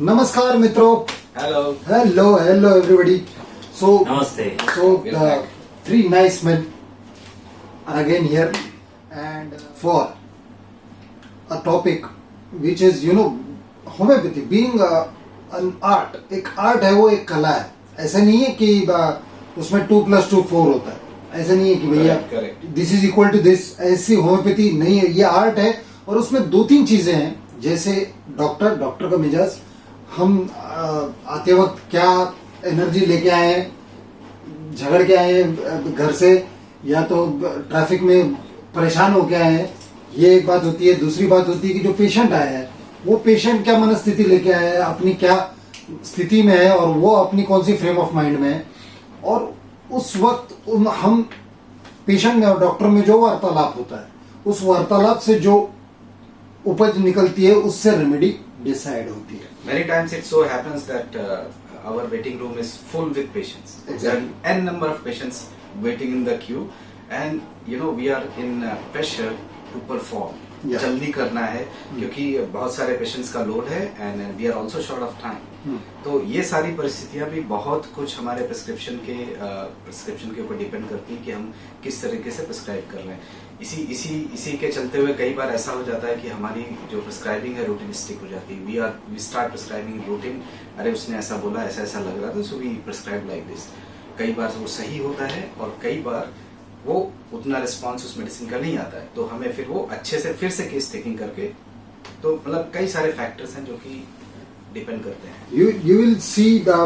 Namaskar mitro. Hello Everybody. So Namaste. So the three nice men are again here and for a topic which is homeopathy being an art. एक art है, वो एक कला है. ऐसा नहीं है कि उसमें 2+2=4 होता है. ऐसा नहीं है कि भैया this is equal to this. ऐसी होम्योपैथी नहीं है, ये आर्ट है. और उसमें दो तीन चीजें हैं, जैसे डॉक्टर का मिजाज, हम आते वक्त क्या एनर्जी लेके आए हैं, झगड़ के आए हैं घर से, या तो ट्रैफिक में परेशान होके आए हैं, ये एक बात होती है. दूसरी बात होती है कि जो पेशेंट आया है वो पेशेंट क्या मनस्थिति लेके आया है, अपनी क्या स्थिति में है, और वो अपनी कौन सी फ्रेम ऑफ माइंड में है. और उस वक्त हम पेशेंट में और डॉक्टर में जो वार्तालाप होता है, उस वार्तालाप से जो उपज निकलती है, उससे रेमेडी डिसाइड होती है. Many times it so happens that our waiting room is full with patients. Exactly. There are n number of patients waiting in the queue, and we are in pressure to perform. Yeah. जल्दी करना है क्योंकि बहुत सारे patients का load है and we are also short of time. तो ये सारी परिस्थितियां भी बहुत कुछ हमारे प्रिस्क्रिप्शन के ऊपर डिपेंड करती है कि हम किस तरीके से प्रिस्क्राइब कर रहे हैं. इसी के चलते हुए कई बार ऐसा हो जाता है कि हमारी जो प्रिस्क्राइबिंग है रूटीनिस्टिक हो जाती है. We start prescribing routine. अरे उसने ऐसा बोला, ऐसा लग रहा था, so we prescribe like this. कई बार वो सही होता है और कई बार वो उतना रिस्पांस उस मेडिसिन का नहीं आता है, तो हमें फिर वो अच्छे से फिर से केस टेकिंग करके, तो मतलब कई सारे फैक्टर्स हैं जो कि डिपेंड करते हैं. You will see the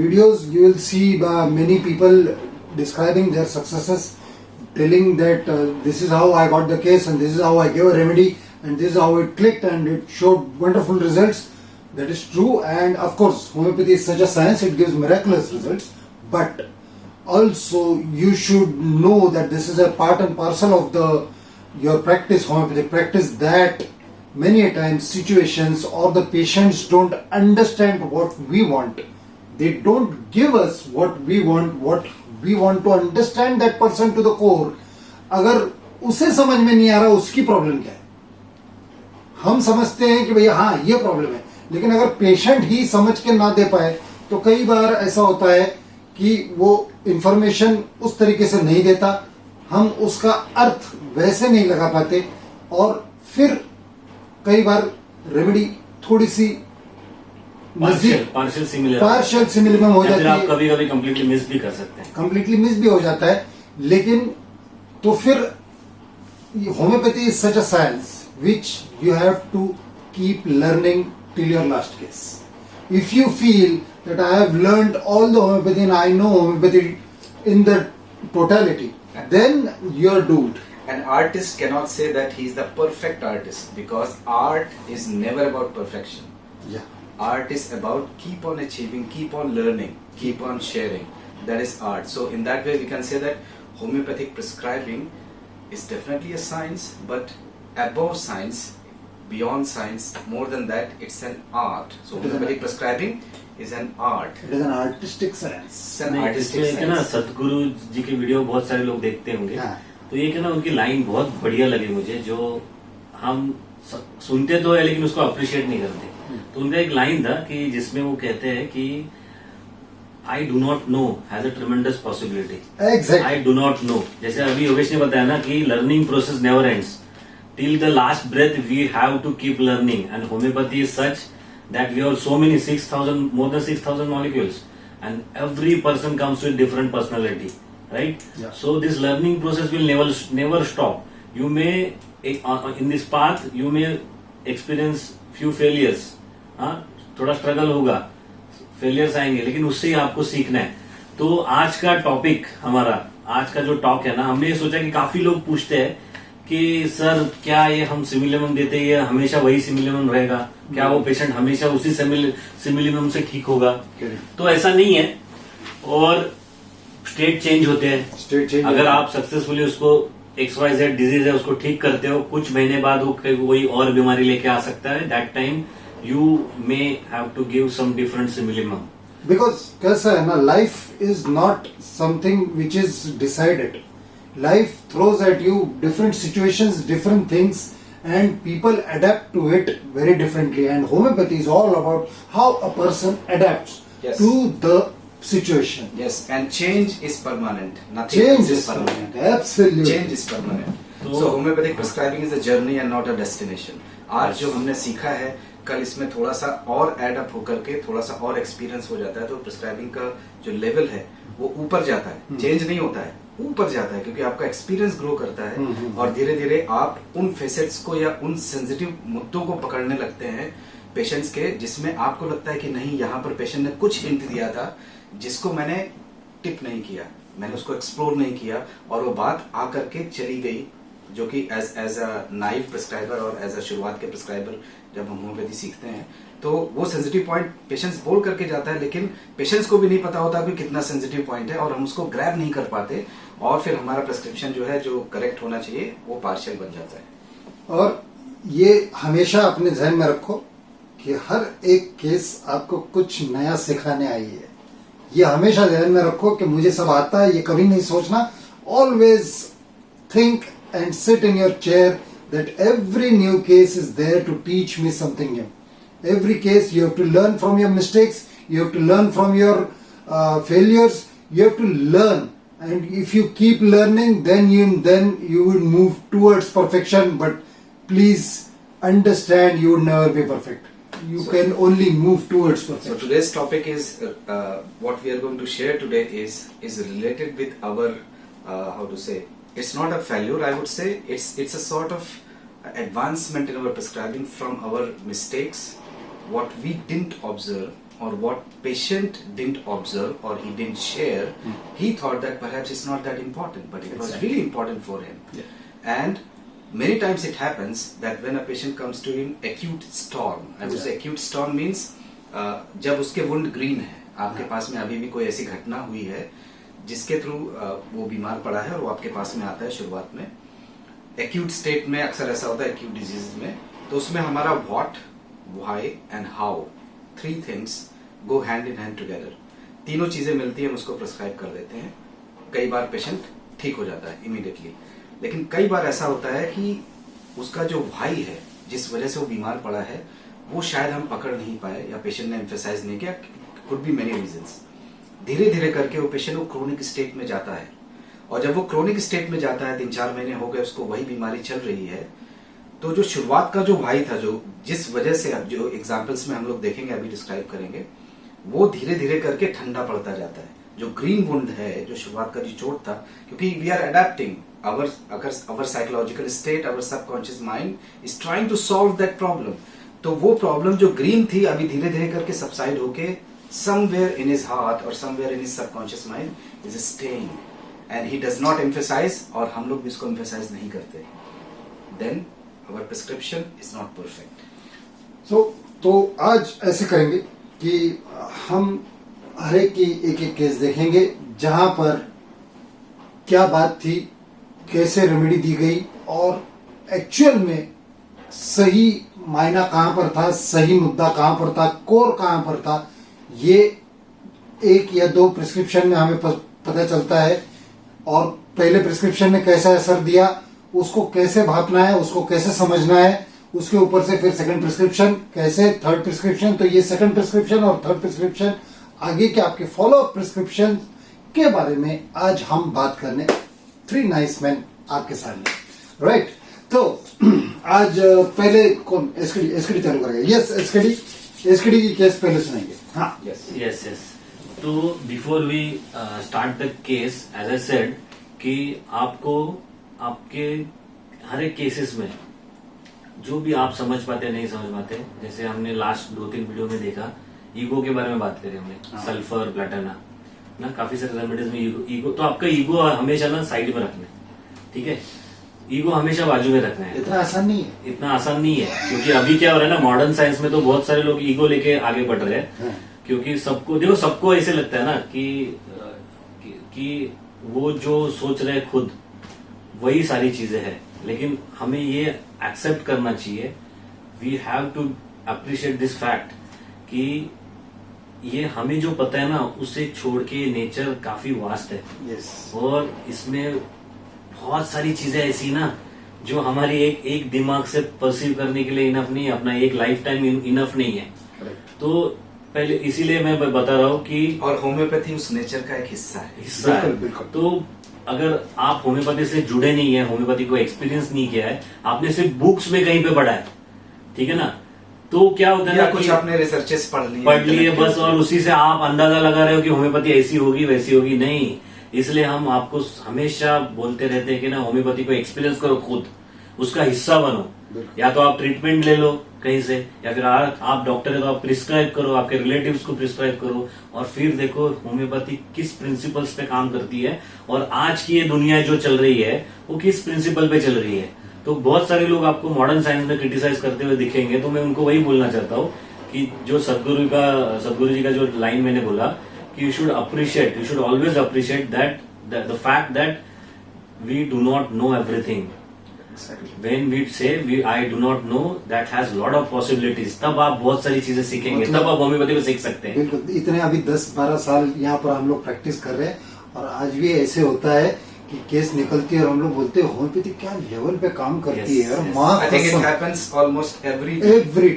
videos, you will see many people describing their successes, telling that this is how I got the case and this is how I gave a remedy and this is how it clicked and it showed wonderful results. That is true, and of course homeopathy is such a science, it gives miraculous results, but also you should know that this is a part and parcel of your practice, homeopathic practice, that many a times situations or the patients don't understand what we want. They don't give us what we want to understand that person to the core. अगर उसे समझ में नहीं आ रहा उसकी problem क्या है, हम समझते हैं कि भैया हाँ ये प्रॉब्लम है, लेकिन अगर पेशेंट ही समझ के ना दे पाए तो कई बार ऐसा होता है कि वो इंफॉर्मेशन उस तरीके से नहीं देता, हम उसका अर्थ वैसे नहीं लगा पाते, और फिर कई बार रेमेडी थोड़ी सी पार्शियल सिमिलर हो जाती है. कभी कंप्लीटली मिस भी कर सकते हैं, कंप्लीटली मिस भी हो जाता है. लेकिन तो फिर homeopathy is such a science which you have to keep learning till your last case. If you feel that I have learned all the homeopathy and I know homeopathy in the totality, then you are doomed. An artist cannot say that he is the perfect artist, because art is never about perfection. Yeah. Art is about keep on achieving, keep on learning, keep on sharing. That is art. So in that way we can say that homeopathic prescribing is definitely a science, but above science, beyond science, more than that, it's an art. So homeopathic prescribing is an art. It is an artistic science. It's an artistic इसमें ना science. सतगुरु जी के video बहुत सारे लोग देखते होंगे. हाँ. तो ये ना उनकी लाइन बहुत बढ़िया लगी मुझे, जो हम सुनते तो है लेकिन उसको अप्रिशिएट नहीं करते. तो उनका एक लाइन था कि जिसमें वो कहते हैं कि I do not no has a ट्रेमेंडस possibility. Exactly. I do not no. जैसे अभी योगेश ने बताया ना कि learning process never ends. Till the last breath we have to keep learning, and homeopathy is such that we have so many more than 6,000 molecules, and every person comes with different personality, right? Yeah. So this learning process will never stop. You may in this path you may experience few failures, थोड़ा struggle होगा, failures आएंगे, लेकिन उससे ही आपको सीखना है. तो आज का टॉपिक हमारा, आज का जो टॉक है ना, हमने ये सोचा कि काफी लोग पूछते हैं कि सर क्या ये हम सिमिलिमम देते हैं, हमेशा वही सिमिलिमम रहेगा क्या, वो पेशेंट हमेशा उसी सिमिलिमम से ठीक होगा? तो ऐसा नहीं है, और स्टेट चेंज होते हैं. अगर आप सक्सेसफुली उसको XYZ डिजीज है उसको ठीक करते हो, कुछ महीने बाद वो कोई और बीमारी लेके आ सकता है. That time you may have to give some different similimum. Because कैसा है ना, life is not something which is decided. Life throws at you different situations, different things, and people adapt to it very differently. And homeopathy is all about how a person adapts Yes. to the situation. Yes, and change is permanent. Nothing Change else is permanent. Absolutely. Change is permanent. तो- So homeopathic prescribing is a journey and not a destination. आज जो हमने सीखा है, कल इसमें थोड़ा सा और एड अप होकर के थोड़ा सा और एक्सपीरियंस हो जाता है, तो प्रिस्क्राइबिंग का जो लेवल है वो ऊपर जाता है, चेंज नहीं होता है, ऊपर जाता है, क्योंकि आपका एक्सपीरियंस ग्रो करता है और धीरे धीरे आप उन फेसेट्स को या उन सेंसिटिव मुद्दों को पकड़ने लगते हैं पेशेंट्स के, जिसमें आपको लगता है कि नहीं, यहाँ पर पेशेंट ने कुछ हिंट दिया था जिसको मैंने टिप नहीं किया, मैंने उसको एक्सप्लोर नहीं किया और वो बात आकर के चली गई, जो कि एज अ नाइव प्रिस्क्राइबर और एज अ शुरुआत के प्रिस्क्राइबर जब हम होम्योपैथी सीखते हैं तो वो सेंसिटिव पॉइंट पेशेंट्स बोल करके जाता है, लेकिन पेशेंट्स को भी नहीं पता होता कि कितना सेंसिटिव पॉइंट है और हम उसको ग्रैब नहीं कर पाते और फिर हमारा प्रिस्क्रिप्शन जो है, जो करेक्ट होना चाहिए, वो पार्शियल बन जाता है। और ये हमेशा अपने ध्यान में रखो कि हर एक केस आपको कुछ नया सिखाने आई है। ये हमेशा ध्यान में रखो कि मुझे सब आता है, ये कभी नहीं सोचना। Always think and sit in your chair that every new case is there to teach me something new. Every case you have to learn from your mistakes, you have to learn from your failures, you have to learn, and if you keep learning then you will move towards perfection. But please understand, you will never be perfect. You can only move towards So perfection. today's topic is what we are going to share today is related with our how to say, it's not a failure, I would say, it's a sort of advancement in our prescribing from our mistakes, what we didn't observe or what patient didn't observe or he didn't share. He thought that perhaps it's not that important, but it was really important for him. And many times it happens that when a patient comes to him acute storm, I would say acute storm means जब उसके wound green है, आपके पास में अभी भी कोई ऐसी घटना हुई है जिसके थ्रू वो बीमार पड़ा है और वो आपके पास में आता है शुरुआत में एक्यूट स्टेट में, अक्सर ऐसा होता है एक्यूट डिजीज में, तो उसमें हमारा what, why and how, 3 things go hand in hand together. तीनों चीजें मिलती है, हम उसको प्रिस्क्राइब कर देते हैं। कई बार पेशेंट ठीक हो जाता है इमीडिएटली, लेकिन कई बार ऐसा होता है कि उसका जो व्हाई है, जिस वजह से वो बीमार पड़ा है, वो शायद हम पकड़ नहीं पाए या पेशेंट ने एम्फेसाइज नहीं किया, कुड बी मेनी रीजंस। धीरे धीरे करके वो पेशेंट वो क्रोनिक स्टेट में जाता है और जब वो क्रोनिक स्टेट में जाता है, 3-4 महीने हो गए उसको वही बीमारी चल रही है, तो जो शुरुआत का जो भाई था, जो जिस वजह से अब जो एग्जांपल्स में हम लोग देखेंगे, अभी डिस्क्राइब करेंगे, वो धीरे धीरे करके ठंडा पड़ता जाता है। जो ग्रीन वुंड है, जो शुरुआत का जो चोट था, क्योंकि we are adapting our psychological state, our subconscious mind is trying to solve that problem. तो वो प्रॉब्लम जो ग्रीन थी अभी धीरे धीरे करके सबसाइड होके somewhere in his heart or somewhere in his subconscious mind is staying and he does not emphasize, और हम लोग भी इसको emphasize नहीं करते, then our prescription is not perfect. तो आज ऐसे करेंगे कि हम हर एक की एक केस देखेंगे जहां पर क्या बात थी, कैसे रेमेडी दी गई और एक्चुअल में सही मायना कहां पर था, सही मुद्दा कहां पर था, कोर कहां पर था। ये 1 या 2 प्रिस्क्रिप्शन में हमें पता चलता है और पहले प्रिस्क्रिप्शन ने कैसा असर दिया, उसको कैसे भापना है, उसको कैसे समझना है, उसके ऊपर से फिर सेकंड प्रिस्क्रिप्शन कैसे, थर्ड प्रिस्क्रिप्शन। तो ये सेकंड प्रिस्क्रिप्शन और थर्ड प्रिस्क्रिप्शन, आगे के आपके फॉलो अप प्रिस्क्रिप्शन के बारे में आज हम बात करने 3 नाइस मैन आपके सामने, राइट। तो आज पहले कौन एसकेडी चालू करेगा? यस, एसकेडी की केस पहले सुनेंगे। हाँ, Yes. तो before we start the case, as I said, कि आपको आपके हर एक केसेस में जो भी आप समझ पाते नहीं समझ पाते, जैसे हमने लास्ट 2-3 वीडियो में देखा, ईगो के बारे में बात करी हमने, सल्फर, प्लेटिना ना, काफी सारे रेमेडीज में ईगो। तो आपका ईगो हमेशा ना साइड में रखना है, ठीक है? ईगो हमेशा बाजू में रखना है। इतना आसान नहीं है, क्योंकि अभी क्या हो रहा है ना, मॉडर्न साइंस में तो बहुत सारे लोग ईगो लेके आगे बढ़ रहे हैं, क्योंकि सबको ऐसे लगता है ना कि वो जो सोच रहे हैं खुद वही सारी चीजें हैं, लेकिन हमें ये एक्सेप्ट करना चाहिए, we have to appreciate this fact कि ये हमें जो पता है ना, उसे छोड़ के नेचर काफी वास्ट है। यस। और इसमें बहुत सारी चीजें ऐसी ना जो हमारी एक दिमाग से परसीव करने के लिए इनफ नहीं है, अपना एक लाइफ टाइम इनफ नहीं है। तो पहले इसीलिए मैं बता रहा हूँ कि और होम्योपैथी उस नेचर का एक हिस्सा है। हिस्सा है। बिल्कुल, बिल्कुल। तो अगर आप होम्योपैथी से जुड़े नहीं है, होम्योपैथी को एक्सपीरियंस नहीं किया है, आपने सिर्फ बुक्स में कहीं पे पढ़ा है, ठीक है ना, तो क्या होता है या ना कुछ कि आपने रिसर्चेस पढ़ लिए बस, और उसी से आप अंदाजा लगा रहे हो कि होम्योपैथी ऐसी होगी वैसी होगी। नहीं, इसलिए हम आपको हमेशा बोलते रहते हैं कि ना होम्योपैथी को एक्सपीरियंस करो, खुद उसका हिस्सा बनो। या तो आप ट्रीटमेंट ले लो कहीं से, या फिर आप डॉक्टर है तो आप प्रिस्क्राइब करो, आपके रिलेटिव्स को प्रिस्क्राइब करो, और फिर देखो होम्योपैथी किस प्रिंसिपल्स पे काम करती है, और आज की ये दुनिया जो चल रही है वो किस प्रिंसिपल पे चल रही है। तो बहुत सारे लोग आपको मॉडर्न साइंस में क्रिटिसाइज करते हुए दिखेंगे, तो मैं उनको वही बोलना चाहता हूँ कि जो सदगुरु जी का जो लाइन मैंने बोला कि you should always appreciate that the fact that we do not know everything. When we say I do not know, that has lot of possibilities, तब आप बहुत सारी चीजें सीखेंगे, तब आप होम्योपैथी को सीख सकते हैं। बिल्कुल, इतने अभी 10-12 साल यहाँ पर हम लोग प्रैक्टिस कर रहे हैं, और आज भी ऐसे होता है कि केस निकलती है और हम लोग बोलते हैं होम्योपैथी क्या लेवल पे काम करती Yes, है। और yes. माँ I think it कसम, happens almost every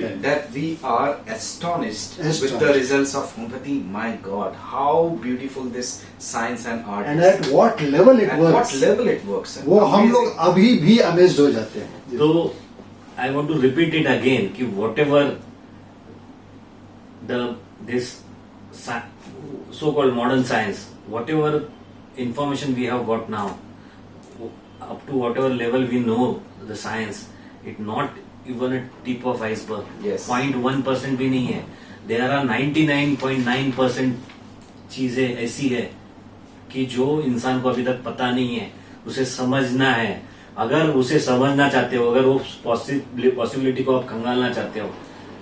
time that we are astonished with the results of homeopathy. My God, how beautiful this science and art and is. at what level it At what works, level it works. वो हम Amazing. लोग अभी भी amazed हो जाते हैं। तो I want to repeat it again कि whatever this so called modern science, whatever information we have got now, up to whatever level we know the science, it not even a tip of iceberg. Yes. 0.1% भी नहीं है। There are 99.9% चीजें ऐसी है कि जो इंसान को अभी तक पता नहीं है, उसे समझना है। अगर उसे समझना चाहते हो, अगर वो पॉसिबिलिटी को आप खंगालना चाहते हो,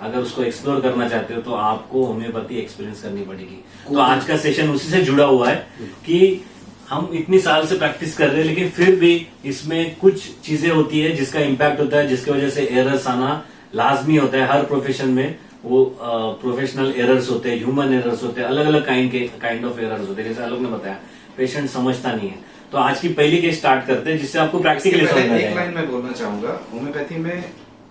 अगर उसको एक्सप्लोर करना चाहते हो, तो आपको होम्योपैथी एक्सपीरियंस करनी पड़ेगी। तो आज का सेशन उसी से जुड़ा हुआ है कि हम इतनी साल से प्रैक्टिस कर रहे हैं, लेकिन फिर भी इसमें कुछ चीजें होती है जिसका इम्पैक्ट होता है, जिसकी वजह से एरर्स आना लाजमी होता है। हर प्रोफेशन में वो प्रोफेशनल एरर्स होते हैं, ह्यूमन एरर्स होते हैं, अलग अलग काइंड ऑफ एरर्स होते हैं। जैसे आलोक ने बताया, पेशेंट समझता नहीं है। तो आज की पहली केस स्टार्ट करते हैं, जिससे आपको प्रैक्टिकली इससे समझ पहले में एक लाइन आएगा। मैं बोलना चाहूंगा, होम्योपैथी में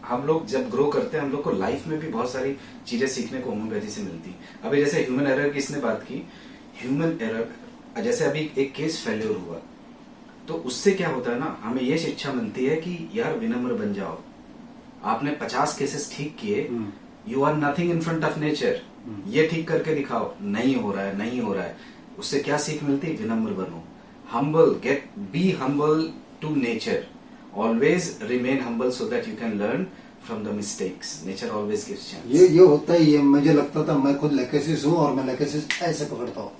हम लोग जब ग्रो करते हैं, हम लोग को लाइफ में भी बहुत सारी चीजें सीखने को होम्योपैथी से मिलती है। अभी जैसे ह्यूमन एरर की इसने बात की, ह्यूमन एरर जैसे अभी एक केस फेल्योर हुआ, तो उससे क्या होता है ना, हमें ये शिक्षा मिलती है कि यार विनम्र बन जाओ। आपने 50 केसेस ठीक किए, you are nothing in front of nature, ये ठीक करके दिखाओ, नहीं हो रहा है, नहीं हो रहा है। उससे क्या सीख मिलती है? विनम्र बनो, humble, be humble to nature, always remain humble so that you can learn from the mistakes. Nature always gives chance. ये होता ही है। मुझे लगता था, मैं खुद लेकेसिस हूँ और मैं लेकेसिस ऐसे पकड़ता हूँ,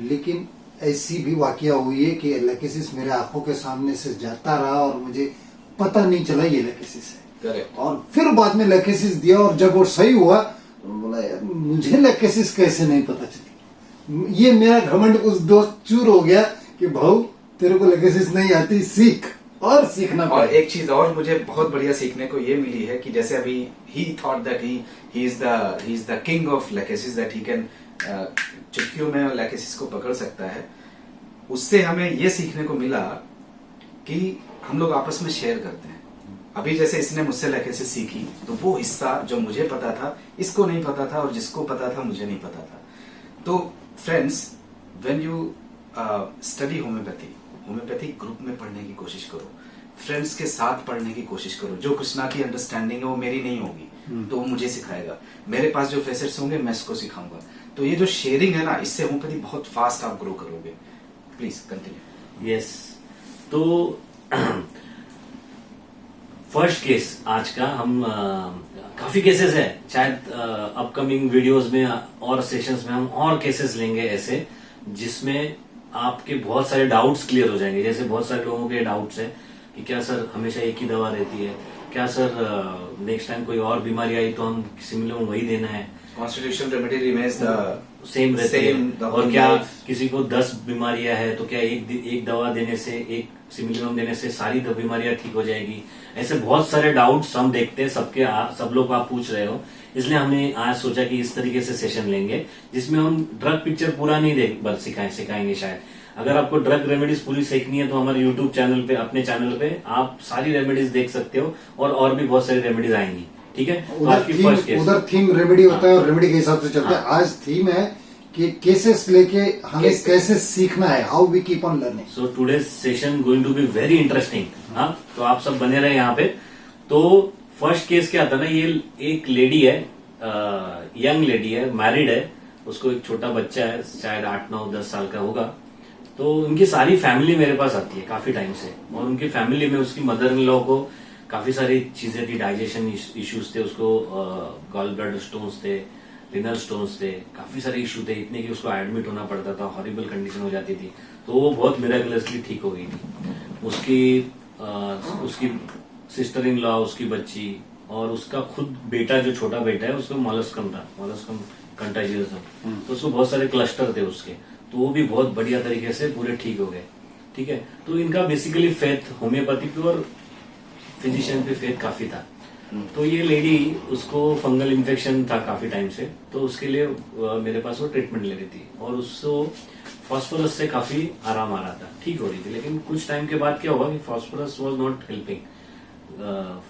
लेकिन ऐसी भी वाकया हुई है कि लेकेसिस मेरे आंखों के सामने से जाता रहा और मुझे पता नहीं चला ये लेकेसिस है। Correct. और फिर बाद में लेकेसिस दिया, और जब वो सही हुआ तो बोला यार मुझे लेकेसिस कैसे नहीं पता चली। ये मेरा घमंड उस दोस्त चूर हो गया कि भाऊ तेरे को लेकेसिस नहीं आती, सीख, और सीखना और पड़ेगा। एक चीज और मुझे बहुत बढ़िया सीखने को ये मिली है कि जैसे अभी he thought that he is the king of lekesis, that he can चुटकियों में लेकेसिस को पकड़ सकता है। उससे हमें ये सीखने को मिला कि हम लोग आपस में शेयर करते हैं। अभी जैसे इसने मुझसे लेकेसिस सीखी, तो वो हिस्सा जो मुझे पता था इसको नहीं पता था, और जिसको पता था मुझे नहीं पता था। तो friends, when you study homeopathy group में पढ़ने की कोशिश करो, फ्रेंड्स के साथ पढ़ने की कोशिश करो। जो कृष्णा की अंडरस्टैंडिंग है वो मेरी नहीं होगी, तो वो मुझे सिखाएगा। मेरे पास जो फेसेट्स होंगे मैं इसको सिखाऊंगा। तो ये जो शेयरिंग है ना, इससे होम्योपैथी बहुत फास्ट आप ग्रो करोगे। Please continue. यस, तो फर्स्ट केस आज का हम काफी केसेस है, शायद अपकमिंग वीडियोस में और सेशंस में हम और केसेस लेंगे ऐसे, जिसमें आपके बहुत सारे डाउट्स क्लियर हो जाएंगे। जैसे बहुत सारे लोगों के डाउट्स है कि क्या सर हमेशा एक ही दवा रहती है, क्या सर नेक्स्ट टाइम कोई और बीमारी आई तो हम सिमिलर वही देना है, constitution remedy remains the same रहती Same, the है। whole और क्या life. किसी को 10 बीमारियां है तो क्या एक दवा देने से, एक सिमिलम देने से सारी बीमारियां ठीक हो जाएगी? ऐसे बहुत सारे डाउट्स हम देखते हैं, सब लोग आप पूछ रहे हो, इसलिए हमने आज सोचा कि इस तरीके से सेशन लेंगे जिसमें हम ड्रग पिक्चर पूरा नहीं सिखाएंगे शायद, अगर आपको ड्रग रेमेडीज पूरी सीखनी है तो हमारे यूट्यूब चैनल पे, अपने चैनल पे आप सारी रेमेडीज देख सकते हो, और भी बहुत सारी रेमेडीज आएंगी। ठीक है, तो आज की फर्स्ट केस, उधर थीम रेमेडी होता है और रेमेडी के हिसाब से चलता है। आज थीम है कि केसेस लेके हमें कैसे सीखना है, how we keep on learning. So today's session going to be very interesting. हाँ, तो आप सब बने रहे यहाँ पे। तो फर्स्ट केस क्या था ना, ये एक लेडी है, यंग लेडी है, मैरिड है, उसको एक छोटा बच्चा है, शायद 8, 9, 10 साल का होगा। तो उनकी सारी फैमिली मेरे पास आती है काफी टाइम से, और उनकी फैमिली में उसकी मदर इन लॉ को काफी सारी चीजें थी, डाइजेशन इश्यूज थे, उसको गॉल ब्लडर स्टोन्स थे, लिनर स्टोन्स थे, काफी सारे इशू थे, इतने कि उसको एडमिट होना पड़ता था, हॉरिबल कंडीशन हो जाती थी। तो वो बहुत मिरेकलसली ठीक हो गई थी। उसकी सिस्टर इन लॉ, उसकी बच्ची और उसका खुद बेटा, जो छोटा बेटा है, उसको मॉलस्कम था, मॉलस्कम कंटाजियस, तो उसको बहुत सारे क्लस्टर थे उसके, तो वो भी बहुत बढ़िया तरीके से पूरे ठीक हो गए। ठीक है, तो इनका बेसिकली फेथ होम्योपैथी पे और फिजिशियन पे फेथ काफी था। तो ये लेडी, उसको फंगल इन्फेक्शन था काफी टाइम से, तो उसके लिए मेरे पास वो ट्रीटमेंट ले रही थी, और उसको फास्फोरस से काफी आराम आ रहा था, ठीक हो रही थी। लेकिन कुछ टाइम के बाद क्या हुआ कि phosphorus was not helping,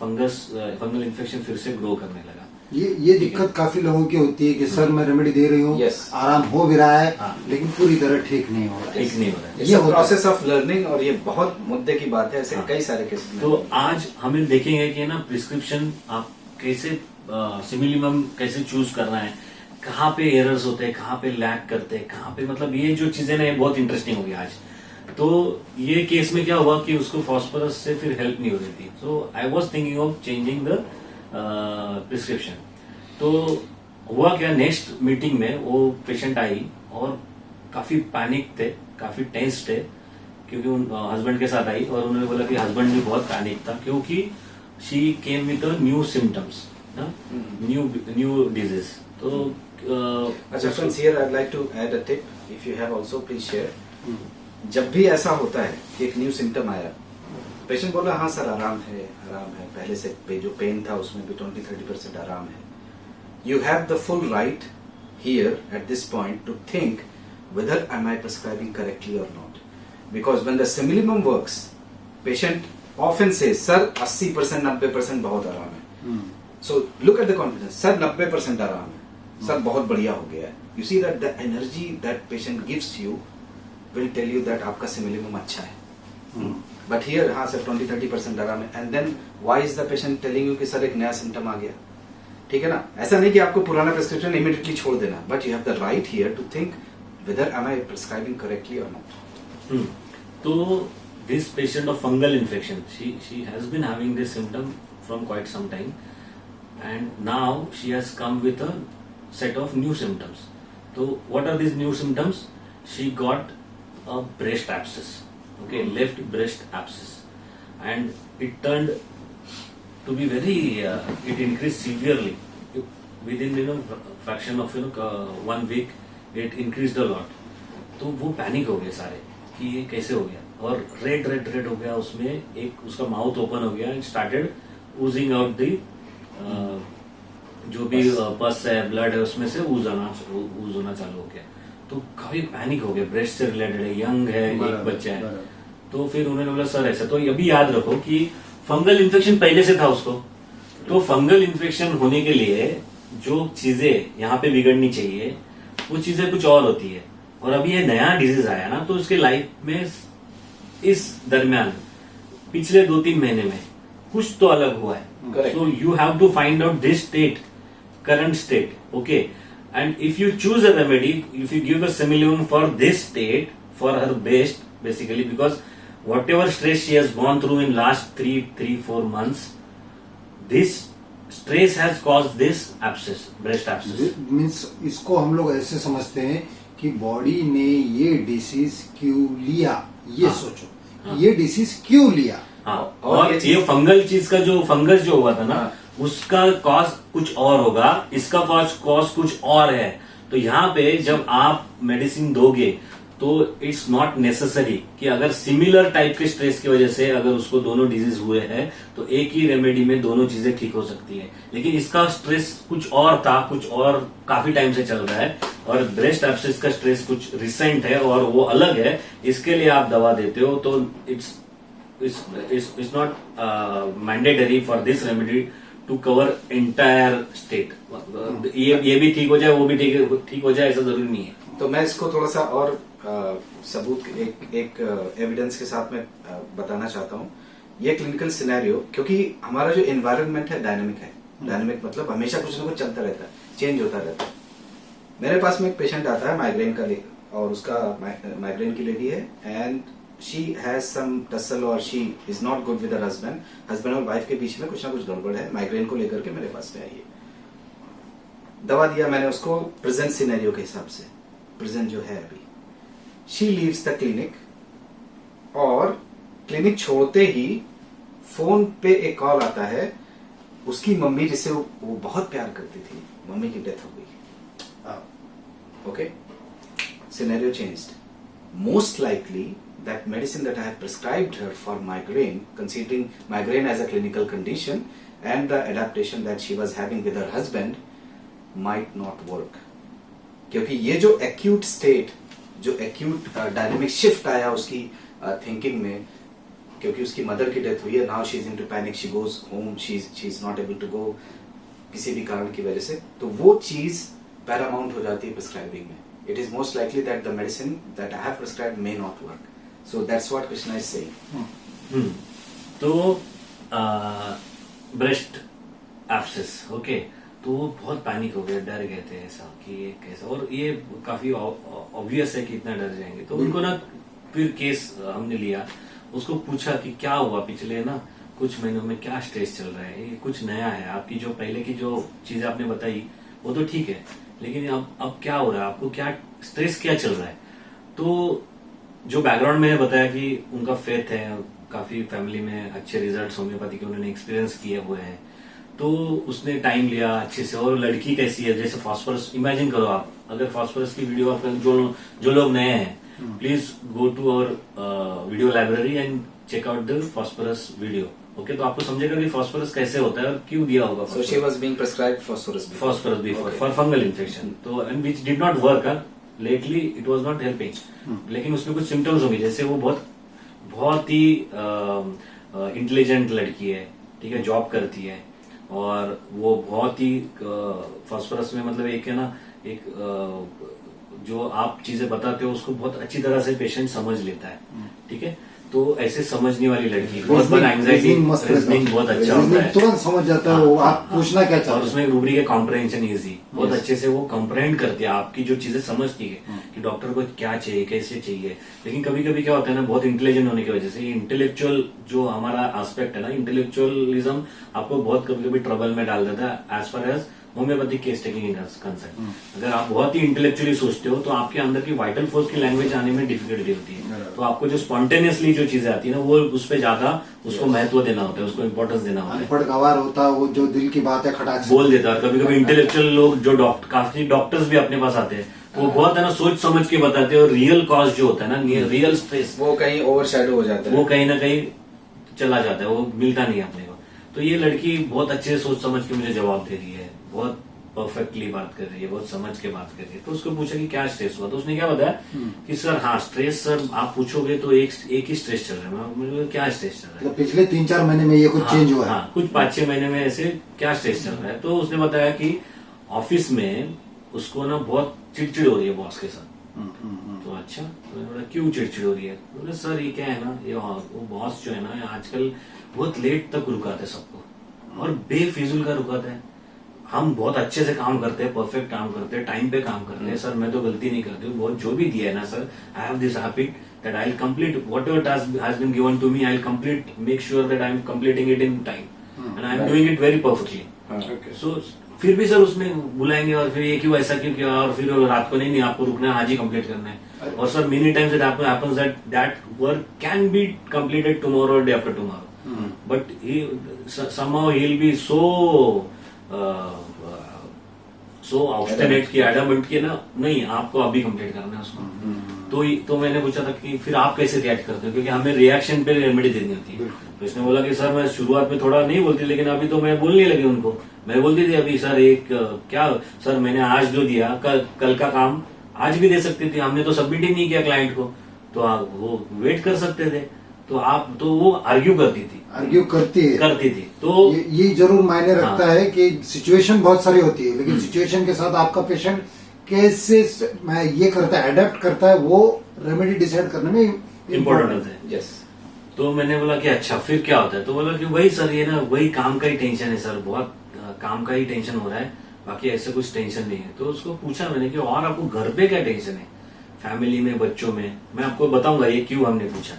fungal infection फिर से ग्रो करने लगा। ये दिक्कत काफी लोगों की होती है कि सर मैं रेमेडी दे रही हूँ, Yes. आराम हो भी रहा है, हाँ। लेकिन पूरी तरह ठीक नहीं हो रहा है। ठीक नहीं हो रहा है। It's a process of learning, और ये बहुत मुद्दे की बात है, ऐसे हाँ। कई सारे केसेस में। तो आज हमें देखेंगे कि ना प्रिस्क्रिप्शन आप कैसे सिमिलिमम कैसे चूज करना है, कहाँ पे एरर्स होते हैं, कहाँ पे लैग करते हैं, कहाँ पे, मतलब ये जो चीजें ना, ये बहुत इंटरेस्टिंग होगी आज। तो ये केस में क्या हुआ कि उसको फास्फोरस से फिर हेल्प नहीं हो रही थी, so I was thinking of changing the prescription. तो हुआ क्या, नेक्स्ट मीटिंग में वो पेशेंट आई और काफी पैनिक थे, काफी टेंस थे, क्योंकि हस्बैंड के साथ आई, और उन्होंने बोला कि हस्बैंड भी बहुत पैनिक था, क्योंकि she came with new symptoms, new disease. तो अच्छा friends, here I like to add a tip, if you have also please share. जब भी ऐसा होता है कि एक न्यू सिम्टम आया, पेशेंट बोला हाँ सर आराम है, पहले से जो पेन था उसमें भी 20-30% आराम है, you have the full right here at this point to think whether am I prescribing correctly or not, because when the similimum works, patient often says sir 80% 90% बहुत आराम है, so look at the confidence, sir 90% आराम है, sir बहुत बढ़िया हो गया है, you see that the energy that patient gives you will tell you that आपका similimum अच्छा है। but here हाँ सर 20-30% आराम है, and then why is the patient telling you कि सर एक नया symptom आ गया, ठीक है ना। ऐसा नहीं कि आपको पुराना प्रिस्क्रिप्शन इमीडिएटली छोड़ देना, but you have the right here to think whether am I prescribing correctly or not. तो this patient of fungal infection, she has been having this symptom from quite some time, and now she has come with a set of new symptoms. तो what are this new symptoms? She got a breast abscess, okay, left breast abscess, and it turned to be very it increased severely within fraction of 1 week, it increased a lot। तो वो panic हो गए सारे कि ये कैसे हो गया, और रेड हो गया, उसमें एक उसका माउथ ओपन हो गया, and started oozing out the जो भी पस है, ब्लड है, उसमें से ऊज होना चालू हो गया। तो काफी पैनिक हो गया, ब्रेस्ट से रिलेटेड है, यंग है, एक बच्चा है। तो फिर उन्होंने बोला सर ऐसा, तो ये भी याद रखो कि फंगल इन्फेक्शन पहले से था उसको, तो फंगल इन्फेक्शन होने के लिए जो चीजें यहाँ पे बिगड़नी चाहिए वो चीजें कुछ और होती है, और अभी ये नया डिजीज आया ना, तो उसके लाइफ में इस दरमियान पिछले 2-3 महीने में कुछ तो अलग हुआ है। So you have to find out this state, current state, okay, and if you choose a remedy, if you give a simillimum for this state, for her best basically, because whatever stress she has gone through in last 3-4 months, this stress has caused this abscess, breast abscess। Means इसको हम लोग ऐसे समझते हैं कि body ने ये disease क्यों लिया, ये हाँ, सोचो, हाँ, ये डिसीज क्यों लिया। हाँ, और ये फंगल चीज का जो फंगस जो हुआ था ना, उसका कॉज कुछ और होगा, इसका कॉज कुछ और है। तो यहाँ पे जब आप मेडिसिन दोगे तो इट्स नॉट नेसेसरी कि अगर सिमिलर टाइप के स्ट्रेस की वजह से अगर उसको दोनों डिजीज हुए हैं तो एक ही रेमेडी में दोनों चीजें ठीक हो सकती है। लेकिन इसका स्ट्रेस कुछ और था, कुछ और काफी टाइम से चल रहा है, और ब्रेस्ट एब्सेस का स्ट्रेस कुछ रिसेंट है और वो अलग है, इसके लिए आप दवा देते हो तो it's not mandatory for this remedy to cover entire state. ये भी ठीक हो जाए, वो भी ठीक हो जाए, ऐसा जरूरी नहीं है। तो मैं इसको थोड़ा सा और सबूत एक एविडेंस के साथ में बताना चाहता हूँ। ये क्लिनिकल सिनेरियो, क्योंकि हमारा जो एनवायरनमेंट है डायनामिक है। डायनामिक मतलब हमेशा कुछ ना कुछ चलता रहता है, चेंज होता रहता है। मेरे पास में एक पेशेंट आता है माइग्रेन का, और उसका माइग्रेन की लेडी है, and she has some tussle or she is not good with her husband. Husband और वाइफ के बीच में कुछ ना कुछ गड़बड़ है। माइग्रेन को लेकर के मेरे पास में आई है। दवा दिया मैंने उसको प्रेजेंट सिनेरियो के हिसाब से, प्रेजेंट जो है अभी। शी लीव्स द क्लिनिक, और क्लिनिक छोड़ते ही फोन पे एक कॉल आता है। उसकी मम्मी, जिसे वो बहुत प्यार करती थी, मम्मी की डेथ हो गई। Okay, scenario changed. Most likely that medicine that I have prescribed her for migraine, considering migraine as a clinical condition and the adaptation that she was having with her husband, might not work. क्योंकि ये जो acute state, जो acute dynamic shift आया उसकी thinking में, क्योंकि उसकी mother की डेथ हुई है, now she is into panic, she goes home, she is not able to go किसी भी कारण की वजह से, तो वो चीज paramount हो जाती है prescribing में. It is most likely that the medicine that I have prescribed may not work. So that's what Krishna is saying. तो ब्रेस्ट एब्सेस, ओके, तो वो बहुत पैनिक हो गए, डर गए थे ऐसा कि ये कैसा, और ये काफी ऑब्वियस है कि इतना डर जाएंगे। तो उनको ना फिर केस हमने लिया, उसको पूछा कि क्या हुआ पिछले ना कुछ महीनों में, क्या स्ट्रेस चल रहा है, ये कुछ नया है, आपकी जो पहले की जो चीज आपने बताई वो तो ठीक है, लेकिन अब क्या हो रहा है, आपको क्या स्ट्रेस क्या चल रहा है। तो जो बैकग्राउंड मैंने बताया कि उनका फेथ है, काफी फैमिली में अच्छे रिजल्ट्स होम्योपैथी के उन्होंने एक्सपीरियंस किए हुए हैं, तो उसने टाइम लिया अच्छे से। और लड़की कैसी है, जैसे फास्फोरस, इमेजिन करो आप, अगर फास्फोरस की वीडियो आप जो लोग नए हैं, please go to our video library and check out the phosphorus video. Okay, तो आपको समझेगा कि फास्फोरस कैसे होता है और क्यों दिया होगा। So she was being prescribed phosphorus before. For fungal infection, तो and which did not work lately, it was not helping. लेकिन उसमें कुछ सिम्टम्स होंगे, जैसे वो बहुत ही इंटेलिजेंट लड़की है, ठीक है, जॉब करती है, और वो बहुत ही फास्फोरस में मतलब एक है ना, एक जो आप चीजें बताते हो उसको बहुत अच्छी तरह से पेशेंट समझ लेता है, ठीक है। तो ऐसे समझने वाली लड़की, बहुत बार एंग्जाइटी, रीजनिंग बहुत अच्छा होता है, तुरंत समझ जाता है वो आप पूछना क्या चाहते हैं, और उसमें रूब्रिक है कॉम्प्रहेंशन इजी, बहुत अच्छे से वो कॉम्प्रहेंड करती है आपकी जो चीजें समझती है कि डॉक्टर को क्या चाहिए, कैसे चाहिए। लेकिन कभी कभी क्या होता है ना, बहुत इंटेलिजेंट होने की वजह से, इंटेलेक्चुअल जो हमारा एस्पेक्ट है ना, इंटेलेक्चुअलिज्म आपको बहुत कभी कभी ट्रबल में डाल देता है as far as homeopathic case taking in concept. अगर आप बहुत ही इंटेलेक्चुअली सोचते हो तो आपके अंदर की वाइटल फोर्स की लैंग्वेज आने में डिफिकल्टी होती है, तो आपको जो स्पॉन्टेनियसली जो चीजें आती है ना, वो उस पर ज्यादा उसको महत्व देना होता है, उसको इम्पोर्टेंस देना होता है। अनपढ़ गवार होता है, वो जो दिल की बात है खटाक से बोल देता है। और कभी कभी इंटेलेक्चुअल लोग जो काफी डॉक्टर्स भी अपने पास आते हैं, तो वो बहुत है ना सोच समझ के बताते हैं, और रियल कॉज जो होता है ना, रियल स्ट्रेस, वो कहीं ओवरशैडो हो जाता है, वो कहीं ना कहीं चला जाता है, वो मिलता नहीं अपने को। तो ये लड़की बहुत अच्छे से सोच समझ के मुझे जवाब दे रही है, बहुत परफेक्टली बात कर रही है, बहुत समझ के बात कर रही है। तो उसको पूछा कि क्या स्ट्रेस हुआ, तो उसने क्या बताया कि सर हाँ स्ट्रेस, सर आप पूछोगे तो एक ही स्ट्रेस चल रहा है। मुझे क्या स्ट्रेस चल रहा है, तो पिछले 3-4 महीने में ये कुछ चेंज हुआ है। हाँ, कुछ 5-6 महीने में ऐसे क्या स्ट्रेस चल रहा है। तो उसने बताया कि ऑफिस में उसको ना बहुत चिड़चिड़ हो रही है बॉस के साथ। तो अच्छा, तो बोला क्यों चिड़चिड़ हो रही है, बोले सर ये क्या है ना, ये वो बॉस जो है ना आजकल बहुत लेट तक रुकाते सबको, और बेफिजुल का रुकाता है। हम बहुत अच्छे से काम करते हैं, परफेक्ट काम करते हैं, टाइम पे काम करते हैं, सर मैं तो गलती नहीं करती हूँ, बहुत जो भी दिया है ना sir, I have this habit that I will complete whatever task has been given to me, I will complete, make sure that I am completing it in time and I am doing it very perfectly. So फिर भी sir उसमें बुलाएंगे, और फिर ये क्यों ऐसा क्यों किया, और फिर रात को नहीं आपको रुकना है, आज ही कंप्लीट करना है। और sir many times it happens that work can be completed tomorrow or day after tomorrow, but he somehow he will be so obstinate कि एडमेंट कि ना नहीं आपको अभी कंप्लीट करना है उसको। तो मैंने पूछा था कि फिर आप कैसे रिएक्ट करते हो, क्योंकि हमें रिएक्शन पे रेमेडी देनी होती है। तो इसने बोला कि सर मैं शुरुआत में थोड़ा नहीं बोलती, लेकिन अभी तो मैं बोलने लगी उनको। मैं बोलती थी अभी सर क्या सर मैंने आज जो दिया कल का काम आज भी दे सकती थी, हमने तो सबमिट ही नहीं किया क्लाइंट को, तो आप वो वेट कर सकते थे। तो वो आर्ग्यू करती थी। तो ये जरूर मायने रखता है कि सिचुएशन बहुत सारी होती है, लेकिन सिचुएशन के साथ आपका पेशेंट कैसे ये करता है, अडेप्ट करता है, वो रेमेडी डिसाइड करने में इम्पोर्टेंट है। यस। तो मैंने बोला कि अच्छा फिर क्या होता है, तो बोला कि वही सर ये ना वही काम का ही टेंशन है सर, बहुत काम का ही टेंशन हो रहा है, बाकी ऐसे कुछ टेंशन नहीं है। तो उसको पूछा मैंने कि और आपको घर पे क्या टेंशन है, फैमिली में, बच्चों में? मैं आपको बताऊंगा ये क्यों हमने पूछा।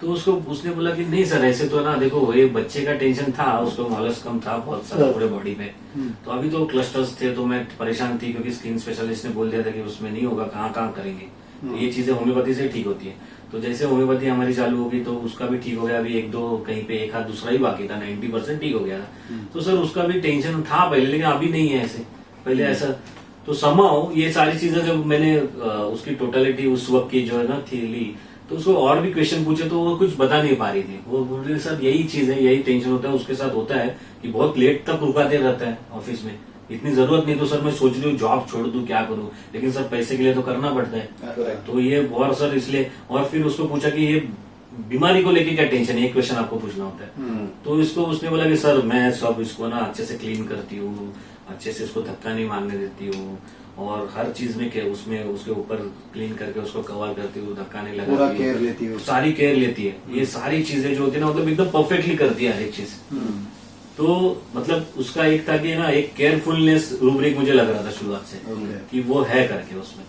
तो उसने बोला कि नहीं सर ऐसे तो ना देखो ये बच्चे का टेंशन था, उसको मॉलस कम था बहुत सारा पूरे बॉडी में, तो अभी तो क्लस्टर्स थे तो मैं परेशान थी, क्योंकि स्किन स्पेशलिस्ट ने बोल दिया था कि उसमें नहीं होगा, कहाँ करेंगे। तो ये चीजें होम्योपैथी से ठीक होती है। तो जैसे होम्योपैथी हमारी चालू होगी तो उसका भी ठीक हो गया। अभी एक दो कहीं पे एक हाथ दूसरा ही बाकी था, 90% ठीक हो गया था। तो सर उसका भी टेंशन था पहले, लेकिन अभी नहीं है ऐसे, पहले ऐसा। तो समाओ ये सारी चीजें जब मैंने उसकी टोटलिटी उस वक्त की जो है ना थी ली, तो उसको और भी क्वेश्चन पूछे तो वो कुछ बता नहीं पा रही थी। वो बोल रही सर यही चीज है, यही टेंशन होता है, उसके साथ होता है कि बहुत लेट तक रुकाते रहता है ऑफिस में, इतनी जरूरत नहीं। तो सर मैं सोच रही हूँ जॉब छोड़ दूं, क्या करूं, लेकिन सर पैसे के लिए तो करना पड़ता है। तो ये और सर इसलिए, और फिर उसको पूछा कि ये बीमारी को लेके क्या टेंशन है, एक क्वेश्चन आपको पूछना होता है। तो इसको उसने बोला कि सर मैं सब इसको ना अच्छे से क्लीन करती हूँ, अच्छे से इसको धक्का नहीं मारने देती हूँ, और हर चीज में क्या उसमें उसके ऊपर क्लीन करके उसको कवर करती हूँ, धक्का नहीं लगाती, पूरा केयर लेती है, सारी केयर लेती है। ये सारी चीजें जो होती है ना मतलब एकदम परफेक्टली करती है हर एक चीज। तो मतलब उसका एक था कि ना एक केयरफुलनेस रूब्रिक मुझे लग रहा था शुरुआत से कि वो है करके उसमें।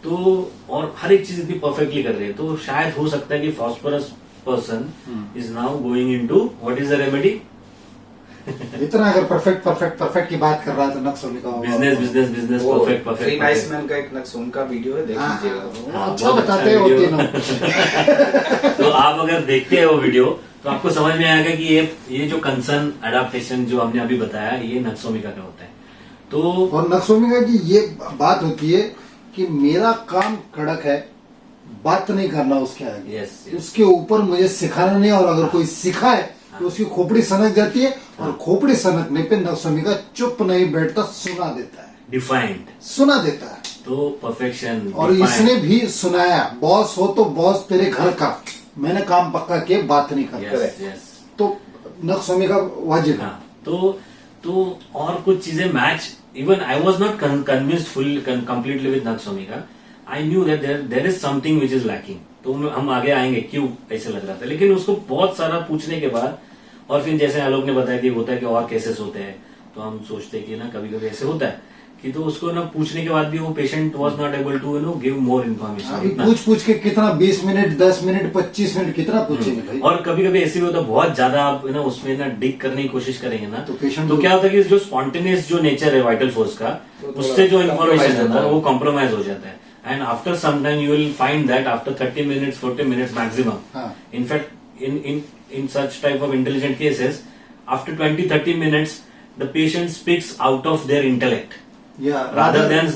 तो और हर एक चीज इतनी परफेक्टली कर रही है, तो शायद हो सकता है कि phosphorus person is now going into what is the remedy. इतना अगर परफेक्ट की बात कर रहा है तो nux vomica business perfect three nice man का एक नक्सोम का वीडियो है, देख लीजिएगा। अच्छा बताते हैं वो तीनों। तो आप अगर देखते हैं वो वीडियो तो आपको समझ में आएगा कि ये जो कंसर्न अडाप्टेशन जो हमने अभी बताया ये नक्सोमिका का होता है। तो और नक्सोमिका की ये बात होती है कि मेरा काम कड़क है, बात नहीं करना उसके आगे, यस उसके ऊपर मुझे सिखाना नहीं, और अगर कोई सिखाए तो उसकी खोपड़ी सनक जाती है, और खोपड़ी सनकने पे नक्सोमिका चुप नहीं बैठता, सुना देता है, डिफाइंड सुना देता है। तो परफेक्शन, और इसने भी सुनाया, बॉस हो तो बॉस तेरे घर का, मैंने काम पक्का किया, बात नहीं करता। यस तो नक्सोमिका वाजिब है। तो और कुछ चीजें match, even I was not convinced full completely with nux vomica, I knew that there is something which is lacking. तो हम आगे आएंगे क्यों ऐसे लग रहा था, लेकिन उसको बहुत सारा पूछने के बाद, और फिर जैसे आलोक ने बताया कि होता है कि और केसेस होते हैं, तो हम सोचते हैं कि ना कभी कभी ऐसे होता है कि, तो उसको ना पूछने के बाद भी वो patient was not able to give more information. पूछ के कितना 20 मिनट 10 मिनट 25 मिनट कितना पूछेंगे भाई। और कभी कभी ऐसे भी होता है बहुत ज्यादा आप ना उसमें ना डिग करने की कोशिश करेंगे ना, तो पेशेंट तो क्या होता है कि जो स्पॉन्टेनियस जो नेचर है वाइटल फोर्स का, उससे जो इन्फॉर्मेशन है ना वो कॉम्प्रोमाइज हो जाता है। And after some time you will find that after 30 minutes 40 minutes maximum, in fact in such type of intelligent cases, after 20-30 minutes the patient speaks out of their intellect, rather than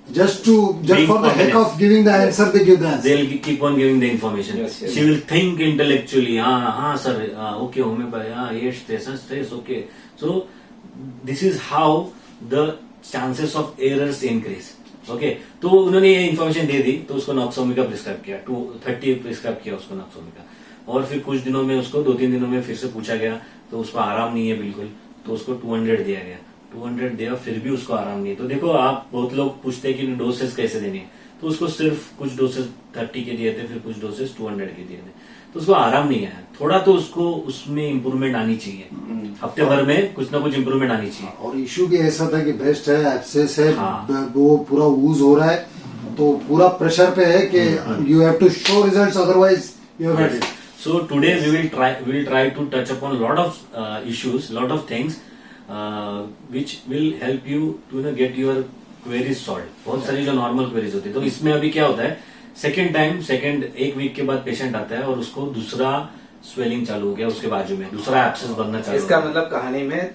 just for the heck of giving the answer, they give the answer. They'll keep on giving the information. Yes. She will think intellectually, हाँ sir, okay, homeopathy, yes, stress, okay. So this is how the chances of errors increase. Okay, तो उन्होंने ये information दे दी, तो उसको nux vomica prescribe किया, 230 prescribe किया उसको nux vomica. और फिर कुछ दिनों में उसको 2-3 दिनों में फिर से पूछा गया, तो उसको आराम नहीं है बिल्कुल, तो उसको 200 दिया गया, 200 दिया, फिर भी उसको आराम नहीं है। तो देखो आप बहुत लोग पूछते हैं कि डोसेस कैसे देनी है, तो उसको सिर्फ कुछ डोसेस 30 के दिए थे, फिर कुछ डोसेस 200 के दिए थे, तो उसको आराम नहीं आया। थोड़ा तो उसको उसमें इम्प्रूवमेंट आनी चाहिए, हफ्ते भर में कुछ ना कुछ इम्प्रूवमेंट आनी चाहिए। और इशू भी ऐसा था कि ब्रेस्ट है, एब्सेस है, वो पूरा ऊज हो रहा है, तो पूरा प्रेशर पे है कि you have to show results, otherwise you have had it. So today we will try to touch upon a lot of issues, lot of things which will help you to get your queries solved. बहुत सारी जो normal queries होती है, तो इसमें अभी क्या होता है, सेकेंड एक वीक के बाद पेशेंट आता है और उसको दूसरा स्वेलिंग चालू हो गया उसके बाजू में, दूसरा एब्सेस बनना चालू। इसका मतलब कहानी में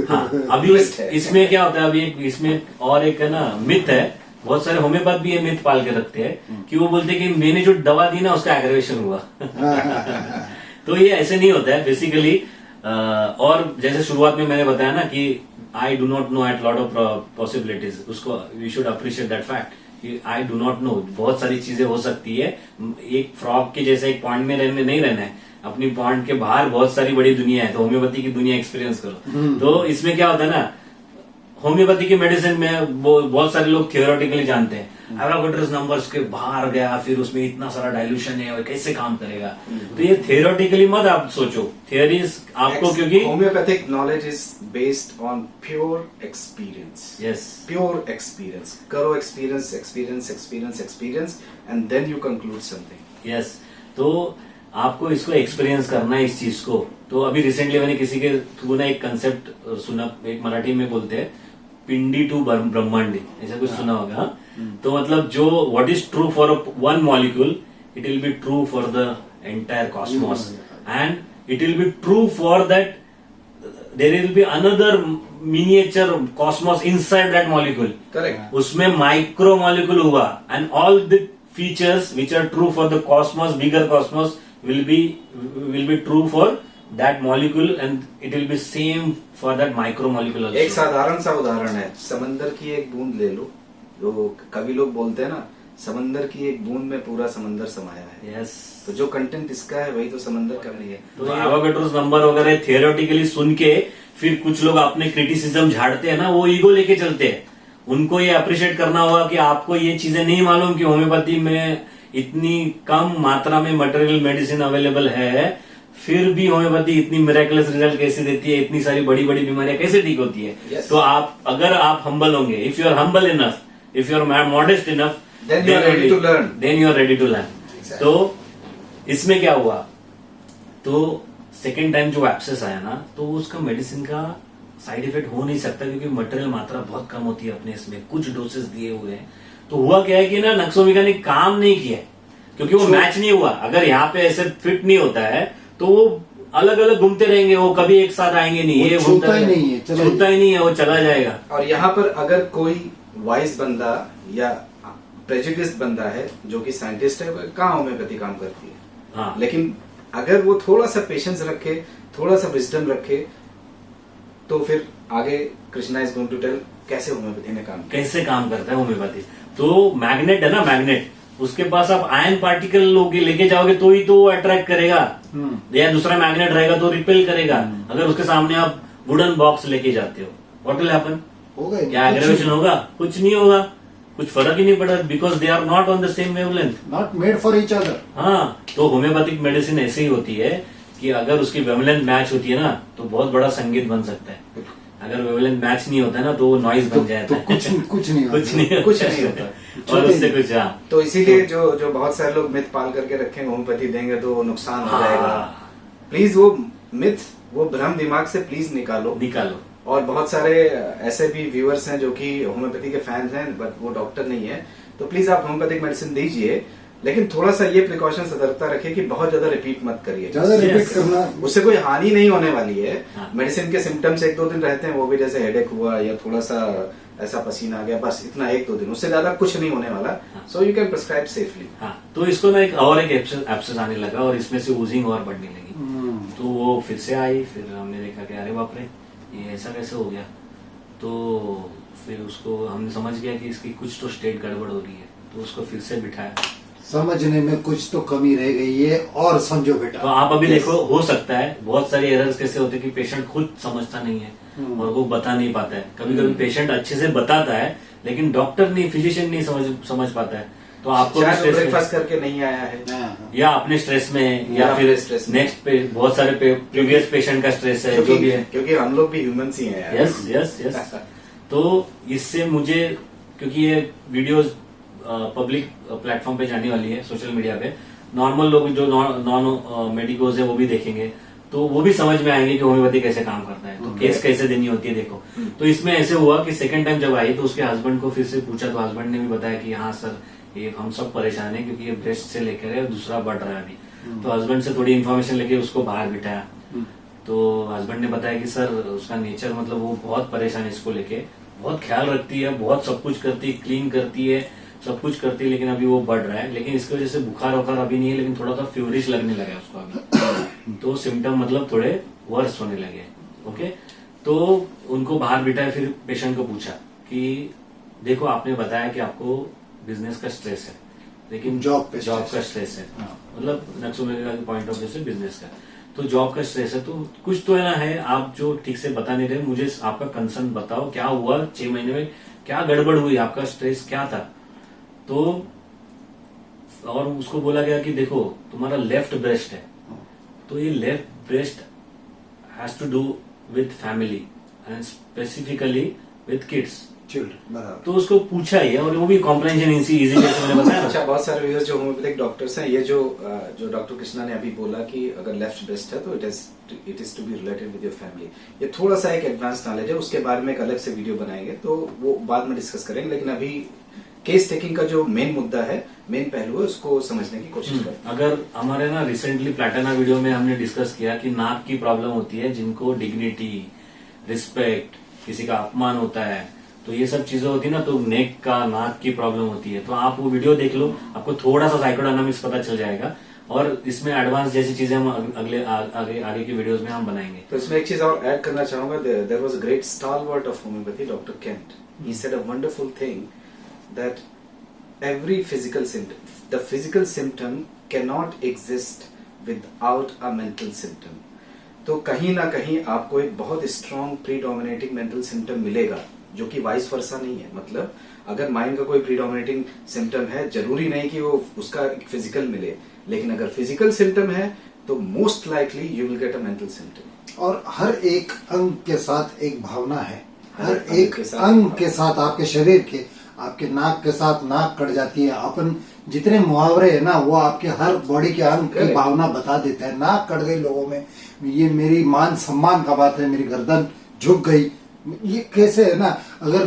हाँ, अभी इसमें क्या होता है, अभी इसमें और एक है ना मिथ है बहुत सारे होम्योपैथ भी ये मिथ पाल के रखते हैं कि वो बोलते हैं कि मैंने जो दवा दी ना उसका एग्रेवेशन हुआ। तो ये ऐसे नहीं होता है बेसिकली। और जैसे शुरुआत में मैंने बताया ना कि I do not know at lot of possibilities, उसको we should appreciate that fact. I do not know, बहुत सारी चीजें हो सकती है। एक फ्रॉग के जैसे एक पॉइंट में रहने नहीं रहना है, अपनी पॉइंट के बाहर बहुत सारी बड़ी दुनिया है, तो होम्योपैथी की दुनिया एक्सपीरियंस करो। तो इसमें क्या होता है ना, होम्योपैथी की मेडिसिन में बहुत सारे लोग थियोरेटिकली जानते हैं, एवोगाड्रोस नंबर्स के बाहर गया, फिर उसमें इतना सारा डाइल्यूशन है और कैसे काम करेगा। तो ये थियोरेटिकली मत आप सोचो, थियोरीज आपको, क्योंकि homeopathic knowledge is based on pure experience. Yes, pure experience करो, experience experience experience experience and then you conclude something. Yes, तो आपको इसको एक्सपीरियंस करना है इस चीज को। तो अभी रिसेंटली मैंने किसी के थ्रू ना एक कंसेप्ट सुना, एक मराठी में बोलते हैं पिंडी टू ब्रह्मांडी, ऐसा कुछ सुना होगा। तो मतलब जो what is true for one molecule, it will be true for the entire cosmos, and it will be true for that there will be another miniature cosmos inside that molecule. Correct. उसमें micro molecule हुआ, and all the features which are true for the cosmos, bigger cosmos, will be true for that molecule, and it will be same for that micro molecule also. एक साधारण सा उदाहरण है, समंदर की एक बूंद ले लो। जो कवि लोग बोलते हैं ना, समंदर की एक बूंद में पूरा समंदर समाया है। Yes. तो जो कंटेंट इसका है वही तो समंदर का भी है। तो एवोगाड्रोस नंबर वगैरह थियोरेटिकली सुन के फिर कुछ लोग अपने क्रिटिसिज्म झाड़ते हैं ना, वो ईगो लेके चलते हैं। उनको ये अप्रिशिएट करना होगा कि आपको ये चीजें नहीं मालूम कि होम्योपैथी में इतनी कम मात्रा में मटेरियल मेडिसिन अवेलेबल है, फिर भी होम्योपैथी इतनी मिरेकलस रिजल्ट कैसे देती है, इतनी सारी बड़ी बड़ी बीमारियां कैसे ठीक होती है। Yes. तो आप अगर आप हम्बल होंगे, if you are humble enough, if you are modest enough, Then you are ready to learn. Then you are ready to learn. Exactly. तो इसमें क्या हुआ, तो सेकेंड टाइम जो एब्सेस आया ना, तो उसका मेडिसिन का साइड इफेक्ट हो नहीं सकता, क्योंकि मटेरियल मात्रा बहुत कम होती है अपने इसमें, कुछ डोसेस दिए हुए हैं। तो हुआ क्या है कि ना, नक्सोमिका ने काम नहीं किया है, क्योंकि वो मैच नहीं हुआ। अगर यहाँ पे ऐसे फिट नहीं होता है तो वो अलग अलग घूमते रहेंगे, वो कभी एक साथ आएंगे नहीं, वो ये छूता ही नहीं है, छूता ही नहीं है, वो चला जाएगा। और यहाँ पर अगर कोई वाइज बंदा या प्रेजुडिस्ड बंदा है जो कि साइंटिस्ट है, कहाँ होम्योपैथी काम करती है। हाँ, लेकिन अगर वो थोड़ा सा पेशेंस रखे, थोड़ा सा विजडम रखे, तो फिर आगे Krishna is going to tell कैसे होम्योपैथी ने काम किया। कैसे काम करता है होम्योपैथी। तो मैग्नेट है ना, मैग्नेट, उसके पास आप आयन पार्टिकल लोगे लेके जाओगे तो ही तो वो अट्रैक्ट करेगा, या दूसरा मैग्नेट रहेगा तो रिपेल करेगा। अगर उसके सामने आप वुडन बॉक्स लेके जाते हो, व्हाट विल हैपन, होगा ही क्या एग्रेवेशन होगा? कुछ नहीं होगा, कुछ फर्क ही नहीं पड़ा, because they are not on the same wavelength, not made for each other. हाँ, तो होम्योपैथिक मेडिसिन ऐसे ही होती है कि अगर उसकी वेवलेंथ मैच होती है ना, तो बहुत बड़ा संगीत बन सकता है। अगर वेवलेंथ मैच नहीं होता है ना, तो वो नॉइज बन जाता है। कुछ नहीं कुछ नहीं होता। और उससे कुछ, हाँ, तो इसीलिए जो बहुत सारे लोग मिथ पाल करके रखेंगे होम्योपैथी देंगे तो नुकसान हो जाएगा। प्लीज वो मिथ, वो भ्रम दिमाग से प्लीज निकालो। और बहुत सारे ऐसे भी व्यूअर्स हैं जो कि होम्योपैथी के फैंस हैं बट वो डॉक्टर नहीं है, तो प्लीज आप होम्योपैथिक मेडिसिन दीजिए, लेकिन थोड़ा सा ये प्रिकॉशन सतर्कता रखिए कि बहुत ज्यादा रिपीट मत करिए। ज्यादा रिपीट करना, उससे कोई हानि नहीं होने वाली है। हाँ। मेडिसिन के सिम्टम्स 1-2 दिन रहते हैं, वो भी जैसे हेडेक हुआ या थोड़ा सा ऐसा पसीना आ गया, बस इतना 1-2 दिन, उससे ज्यादा कुछ नहीं होने वाला। So you can prescribe safely. हाँ, तो इसको ना एक एब्सेस आने लगा और इसमें से ऊजिंग और बढ़ने लगी। तो वो फिर से आई, फिर हमने देखा कि अरे बाप रे, ये ऐसा कैसे हो गया। तो फिर उसको हमने समझ गया कि इसकी कुछ तो स्टेट गड़बड़ हो रही है, तो उसको फिर से बिठाया। समझने में कुछ तो कमी रह गई है, और समझो बेटा। तो आप अभी देखो, हो सकता है बहुत सारे एरर्स कैसे होते हैं कि पेशेंट खुद समझता नहीं है और वो बता नहीं पाता है। कभी कभी पेशेंट अच्छे से बताता है, लेकिन डॉक्टर नहीं, फिजिशियन नहीं समझ पाता है। तो आपको ब्रेकफास्ट करके नहीं आया है, या अपने स्ट्रेस में, या अपने फिर स्ट्रेस में। नेक्स्ट पे बहुत सारे प्रीवियस पेशेंट का स्ट्रेस है, जो भी है। क्योंकि हम लोग भी ह्यूमंस ही हैं यार। यस। तो इससे मुझे, क्योंकि ये वीडियोस पब्लिक प्लेटफॉर्म पे जाने वाली है, सोशल मीडिया पे, नॉर्मल लोग जो नॉन मेडिकोज है वो भी देखेंगे, तो वो भी समझ में आएंगे कि होम्योपैथी कैसे काम करता है, तो केस कैसे देनी होती है। देखो, तो इसमें ऐसे हुआ कि सेकंड टाइम जब आई तो उसके हस्बैंड को फिर से पूछा, तो हस्बैंड ने भी बताया कि हाँ सर, ये हम सब परेशान है क्योंकि ये ब्रेस्ट से लेकर है, दूसरा बढ़ रहा है अभी। तो हस्बैंड से थोड़ी इन्फॉर्मेशन लेके उसको बाहर बिठाया। तो हस्बैंड ने बताया कि सर, उसका नेचर, मतलब वो बहुत परेशान है इसको लेके, बहुत ख्याल रखती है, बहुत सब कुछ करती है, क्लीन करती है, सब कुछ करती है, लेकिन अभी वो बढ़ रहा है। लेकिन इसकी वजह से बुखार वखार अभी नहीं है, लेकिन थोड़ा सा फीवरिश लगने लगा है उसको अभी। तो सिम्टम मतलब थोड़े वर्स होने लगे। ओके, तो उनको बाहर बिठाया, फिर पेशेंट को पूछा कि देखो आपने बताया कि आपको बिजनेस का स्ट्रेस है, लेकिन जॉब का स्ट्रेस है, मतलब नक्सोमेगा के पॉइंट ऑफ व्यू से बिजनेस का, तो जॉब का स्ट्रेस है, तो कुछ तो है आप जो ठीक से बता नहीं रहे, मुझे आपका कंसर्न बताओ, क्या हुआ 6 महीने में, क्या गड़बड़ हुई, आपका स्ट्रेस क्या था। तो और उसको बोला गया कि देखो तुम्हारा लेफ्ट ब्रेस्ट है, तो ये left breast has to do with family and specifically with kids, children, बराबर। तो उसको पूछा ही है, और वो भी कॉम्प्रेंशन इजी जैसे मैंने बताया। अच्छा, बहुत सारे व्यूअर्स जो होम्योपैथिक डॉक्टर्स हैं, ये जो डॉक्टर कृष्णा ने अभी बोला कि अगर लेफ्ट ब्रेस्ट है तो it is to be related with your family, ये थोड़ा सा एक एडवांस नॉलेज है, उसके बारे में एक अलग से वीडियो बनाएंगे, तो वो बाद में डिस्कस करेंगे। लेकिन अभी केस टेकिंग का जो मेन मुद्दा है, मेन पहलू है, उसको समझने की कोशिश करें। अगर हमारे ना रिसेंटली प्लैटिना वीडियो में हमने डिस्कस किया कि नाक की प्रॉब्लम होती है, जिनको डिग्निटी, रिस्पेक्ट, किसी का अपमान होता है, तो ये सब चीजें होती है ना, तो नेक का, नाक की प्रॉब्लम होती है, तो आप वो वीडियो देख लो, आपको थोड़ा सा साइकोडायनामिक्स पता चल जाएगा, और इसमें एडवांस जैसी चीजें हम आगे की वीडियोस में हम बनाएंगे। तो इसमें एक चीज और ऐड करना चाहूंगा, there was a great stalwart of homeopathy, doctor Kent, he said a wonderful thing that every the physical symptom cannot exist without a mental symptom। तो कहीं ना कहीं आपको एक बहुत स्ट्रॉन्ग प्रीडोमिनेटिंग मेंटल सिम्टम मिलेगा, जो कि वाइस वर्सा नहीं है। मतलब अगर माइंड का कोई प्रीडोमिनेटिंग सिम्टम है, जरूरी नहीं कि वो उसका फिजिकल मिले, लेकिन अगर फिजिकल सिम्टम है तो most likely you will get a mental symptom. और हर एक अंग के साथ एक भावना है, हर एक अंग के साथ, आपके शरीर के, आपके नाक के साथ नाक कट जाती है, अपन जितने मुहावरे है ना, वो आपके हर बॉडी के अंग की भावना बता देता है। नाक कट गई लोगों में, ये मेरी मान सम्मान का बात है, मेरी गर्दन झुक गई, ये कैसे है ना। अगर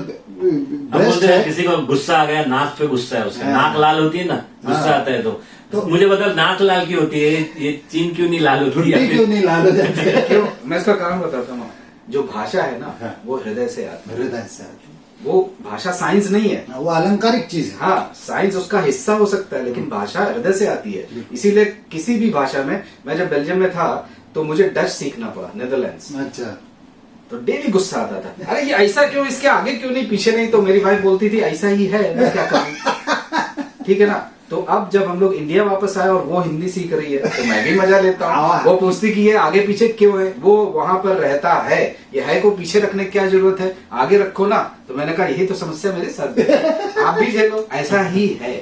ब्रेस्ट है, किसी को गुस्सा आ गया, नाक पे गुस्सा है उसका, नाक लाल होती है ना, गुस्सा आता है तो मुझे बता, नाक लाल क्यों होती है, ये चीन क्यों नहीं लाल होती है, क्यों नहीं लाल हो जाती है? क्यों? मैं इसका कारण बताता हूँ। जो भाषा है ना, वो हृदय से आती है, हृदय से आती है। वो भाषा साइंस नहीं है, वो अलंकारिक चीज है। हाँ, साइंस उसका हिस्सा हो सकता है, लेकिन भाषा हृदय से आती है। इसीलिए किसी भी भाषा में, मैं जब बेल्जियम में था तो मुझे डच सीखना पड़ा, नेदरलैंड्स। अच्छा, तो डेली गुस्सा आता था, अरे ये ऐसा क्यों, इसके आगे क्यों नहीं, पीछे नहीं। तो मेरी वाइफ बोलती थी ऐसा ही है, मैं क्या करूं। ठीक है ना। तो अब जब हम लोग इंडिया वापस आए और वो हिंदी सीख रही है, तो मैं भी मजा लेता हूँ। वो पूछती कि ये आगे पीछे क्यों है, वो वहां पर रहता है, ये है को पीछे रखने की क्या जरूरत है, आगे रखो ना। तो मैंने कहा यही तो समस्या मेरे साथ है, आप भी झेलो, ऐसा ही है।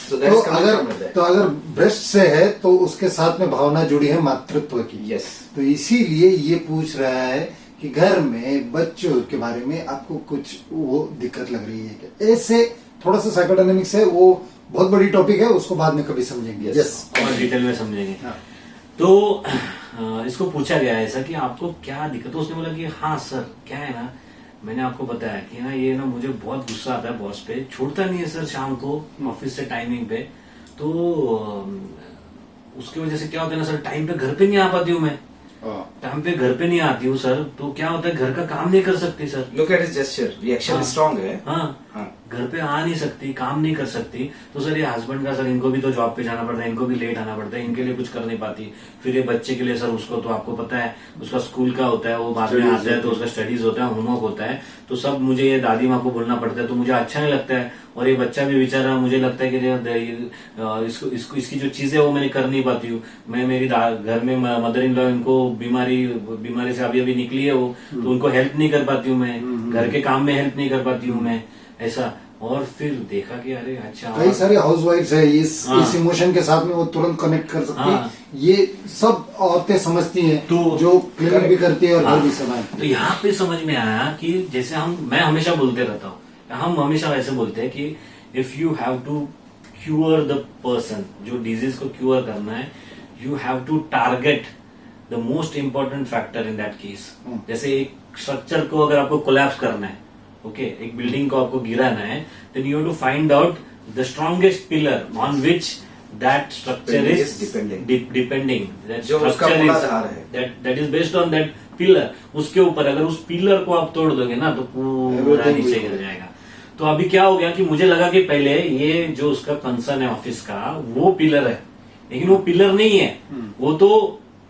तो अगर ब्रेस्ट से है तो उसके साथ में भावना जुड़ी है मातृत्व की। यस। तो इसीलिए ये पूछ रहा है कि घर में बच्चों के बारे में आपको कुछ वो दिक्कत लग रही है क्या? ऐसे थोड़ा सा साइकोडायनामिक्स है, वो बहुत बड़ी टॉपिक है, उसको बाद में कभी समझेंगे। यस, और डिटेल में समझेंगे। हाँ। तो इसको पूछा गया ऐसा कि आपको क्या दिक्कत, तो उसने बोला कि हाँ सर, क्या है ना, मैंने आपको बताया कि ना ये ना मुझे बहुत गुस्सा आता है बॉस पे, छोड़ता नहीं है सर शाम को ऑफिस से टाइमिंग पे, तो उसकी वजह से क्या होता है ना सर, टाइम पे घर पे नहीं आ पाती हूँ मैं, टाइम पे घर पे नहीं आती हूँ सर, तो क्या होता है घर का काम नहीं कर सकती sir. Look at his gesture, reaction strong है। हाँ, घर पे आ नहीं सकती, काम नहीं कर सकती, तो सर ये हस्बैंड का, सर इनको भी तो जॉब पे जाना पड़ता है, इनको भी लेट आना पड़ता है, इनके लिए कुछ कर नहीं पाती, फिर ये बच्चे के लिए सर, उसको तो आपको पता है उसका स्कूल का होता है, वो बाद में आता है तो उसका स्टडीज होता है, होमवर्क होता है, तो सब मुझे ये दादी माँ को बोलना पड़ता है, तो मुझे अच्छा नहीं लगता है। और ये बच्चा भी बेचारा, मुझे लगता है कि इसको इसकी जो चीजें वो मैंने कर नहीं पाती हूँ। मैं मेरी घर में मदर इन लॉ, इनको बीमारी से अभी निकली है वो, तो उनको हेल्प नहीं कर पाती हूँ मैं, घर के काम में हेल्प नहीं कर पाती हूँ मैं, ऐसा। और फिर देखा कि अरे अच्छा, कई सारी हाउस वाइफ्स है इस इमोशन के साथ में वो तुरंत कनेक्ट कर सकती है। ये सब औरतें समझती हैं, तो जो क्लिनिक भी करती है और घर भी संभालती है। तो यहाँ पे समझ में आया कि जैसे मैं हमेशा बोलते रहता हूँ, हम हमेशा वैसे बोलते हैं कि if you have to cure the person, जो डिजीज को क्यूर करना है, you have to target the most important factor in that case. जैसे एक स्ट्रक्चर को अगर आपको कोलैप्स करना है, ओके, एक बिल्डिंग को आपको गिराना है, then you have to find out the strongest pillar on which that structure is depending, that जो उसका structure मूलाधार है, that is based on that pillar, उसके ऊपर अगर उस पिलर को आप तोड़ दोगे ना तो पूरा Everything नीचे will गिर जाएगा। तो अभी क्या हो गया कि मुझे लगा कि पहले ये जो उसका कंसर्न है ऑफिस का वो पिलर है, लेकिन वो पिलर नहीं है, वो तो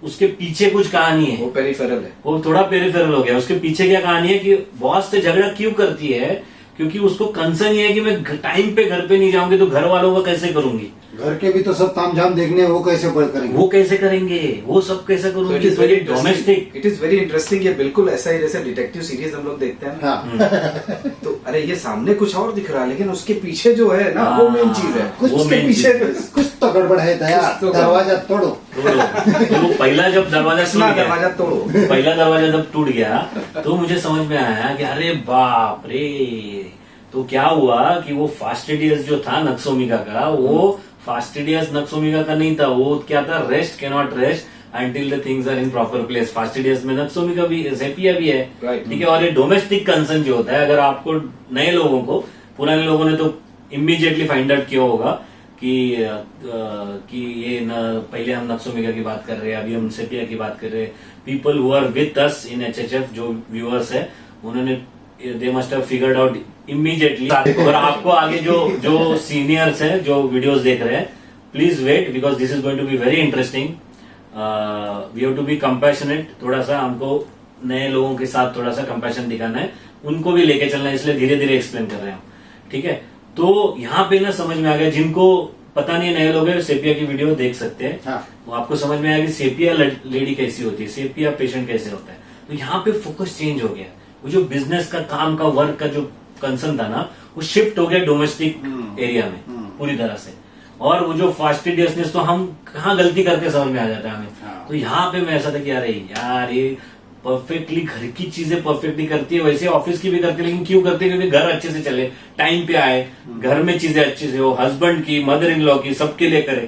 उसके पीछे कुछ कहानी है, वो पेरिफेरल है। वो थोड़ा पेरिफेरल हो गया। उसके पीछे क्या कहानी है कि बॉस से झगड़ा क्यों करती है, क्योंकि उसको कंसर्न ये है कि मैं टाइम पे घर पे नहीं जाऊंगी तो घर वालों का कैसे करूंगी, घर के भी तो सब तामझाम देखने हैं, वो कैसे बड़ करेंगे? वो कैसे करेंगे, वो सब कैसे So it करूंगी। is very domestic it is very interesting. ये बिल्कुल ऐसा ही जैसे डिटेक्टिव सीरीज हम लोग देखते हैं ना। हाँ तो अरे ये सामने कुछ और दिख रहा है लेकिन उसके पीछे जो है ना वो मेन चीज है। कुछ वो उसके main पीछे चीज कुछ तो गड़बड़ है दया, कुछ तो दरवाजा तोड़ो। तो वो पहला जब दरवाजा टूट ना गया, दरवाजा तोड़ो। पहला दरवाजा जब टूट गया तो मुझे समझ में आया कि अरे बाप रे। तो क्या हुआ कि वो फास्टिडियस जो था नक्सोमिका का, वो फास्टिडियस नक्सोमिका का नहीं था, वो क्या था, rest can not rest until the things are in proper place. Fastidious में नक्सोमिका भी सेपिया भी है, Right. ठीक है। और ये डोमेस्टिक कंसर्न जो होता है, अगर आपको नए लोगों को, पुराने लोगों ने तो इमीडिएटली फाइंड आउट किया होगा कि ये पहले हम नक्सोमिका की बात कर रहे हैं, अभी हम सेपिया की बात कर रहे हैं। People who are with us in HHF जो व्यूअर्स है, उन्होंने they must have figured out immediately. और आपको आगे जो सीनियर्स हैं जो वीडियोस देख रहे हैं, please wait because this is going to be very interesting. We have to be compassionate, थोड़ा सा हमको नए लोगों के साथ थोड़ा सा कंपैशन दिखाना है, उनको भी लेके चलना है, इसलिए धीरे धीरे एक्सप्लेन कर रहे हैं हम, ठीक है। तो यहाँ पे ना समझ में आ गया, जिनको पता नहीं नए लोग हैं सेपिया की वीडियो देख सकते हैं। हाँ। वो आपको समझ में आया कि सेपिया लेडी कैसी होती है, सेपिया पेशेंट कैसे होता है। तो यहाँ पे फोकस चेंज हो गया, वो जो बिजनेस का, काम का, वर्क का जो कंसर्न था ना, वो शिफ्ट हो गया डोमेस्टिक एरिया में पूरी तरह से। और वो जो फास्टिडियसनेस, तो हम कहाँ गलती करके समझ में आ जाता है हमें। हाँ। तो यहाँ पे मैं ऐसा था कि अरे यार ये परफेक्टली घर की चीजें परफेक्टली करती है, वैसे ऑफिस की भी करती है, लेकिन क्यों करती है, क्योंकि घर अच्छे से चले, टाइम पे आए, घर में चीजें अच्छे से हो, हस्बैंड की, मदर इन लॉ की, सबके लिए करे।